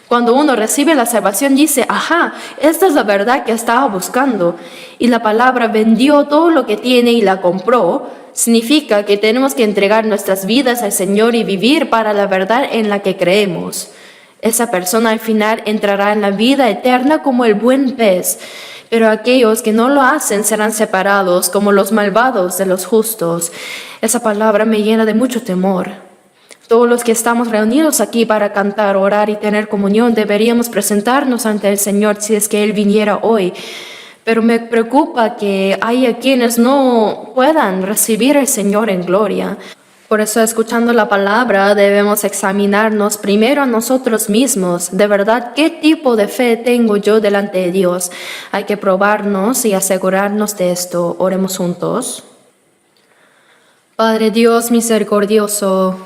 Cuando uno recibe la salvación dice, ajá, esta es la verdad que estaba buscando. Y la palabra vendió todo lo que tiene y la compró. Significa que tenemos que entregar nuestras vidas al Señor y vivir para la verdad en la que creemos. Esa persona al final entrará en la vida eterna como el buen pez. Pero aquellos que no lo hacen serán separados como los malvados de los justos. Esa palabra me llena de mucho temor. Todos los que estamos reunidos aquí para cantar, orar y tener comunión deberíamos presentarnos ante el Señor si es que Él viniera hoy. Pero me preocupa que haya quienes no puedan recibir al Señor en gloria. Por eso, escuchando la palabra, debemos examinarnos primero a nosotros mismos. De verdad, ¿qué tipo de fe tengo yo delante de Dios? Hay que probarnos y asegurarnos de esto. Oremos juntos. Padre Dios misericordioso,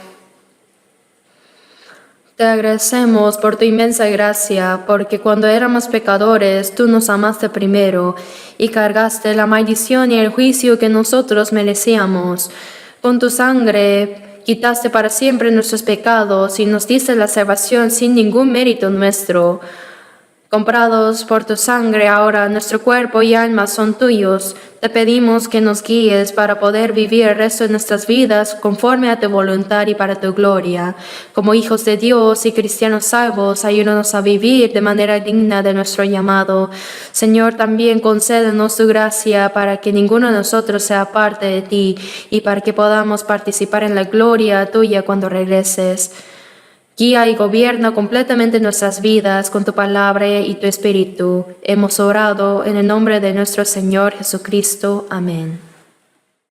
Te agradecemos por tu inmensa gracia, porque cuando éramos pecadores, tú nos amaste primero y cargaste la maldición y el juicio que nosotros merecíamos. Con tu sangre quitaste para siempre nuestros pecados y nos diste la salvación sin ningún mérito nuestro. Comprados por tu sangre, ahora nuestro cuerpo y alma son tuyos. Te pedimos que nos guíes para poder vivir el resto de nuestras vidas conforme a tu voluntad y para tu gloria. Como hijos de Dios y cristianos salvos, ayúdanos a vivir de manera digna de nuestro llamado. Señor, también concédenos tu gracia para que ninguno de nosotros sea parte de ti y para que podamos participar en la gloria tuya cuando regreses. Guía y gobierna completamente nuestras vidas con tu palabra y tu espíritu. Hemos orado en el nombre de nuestro Señor Jesucristo. Amén.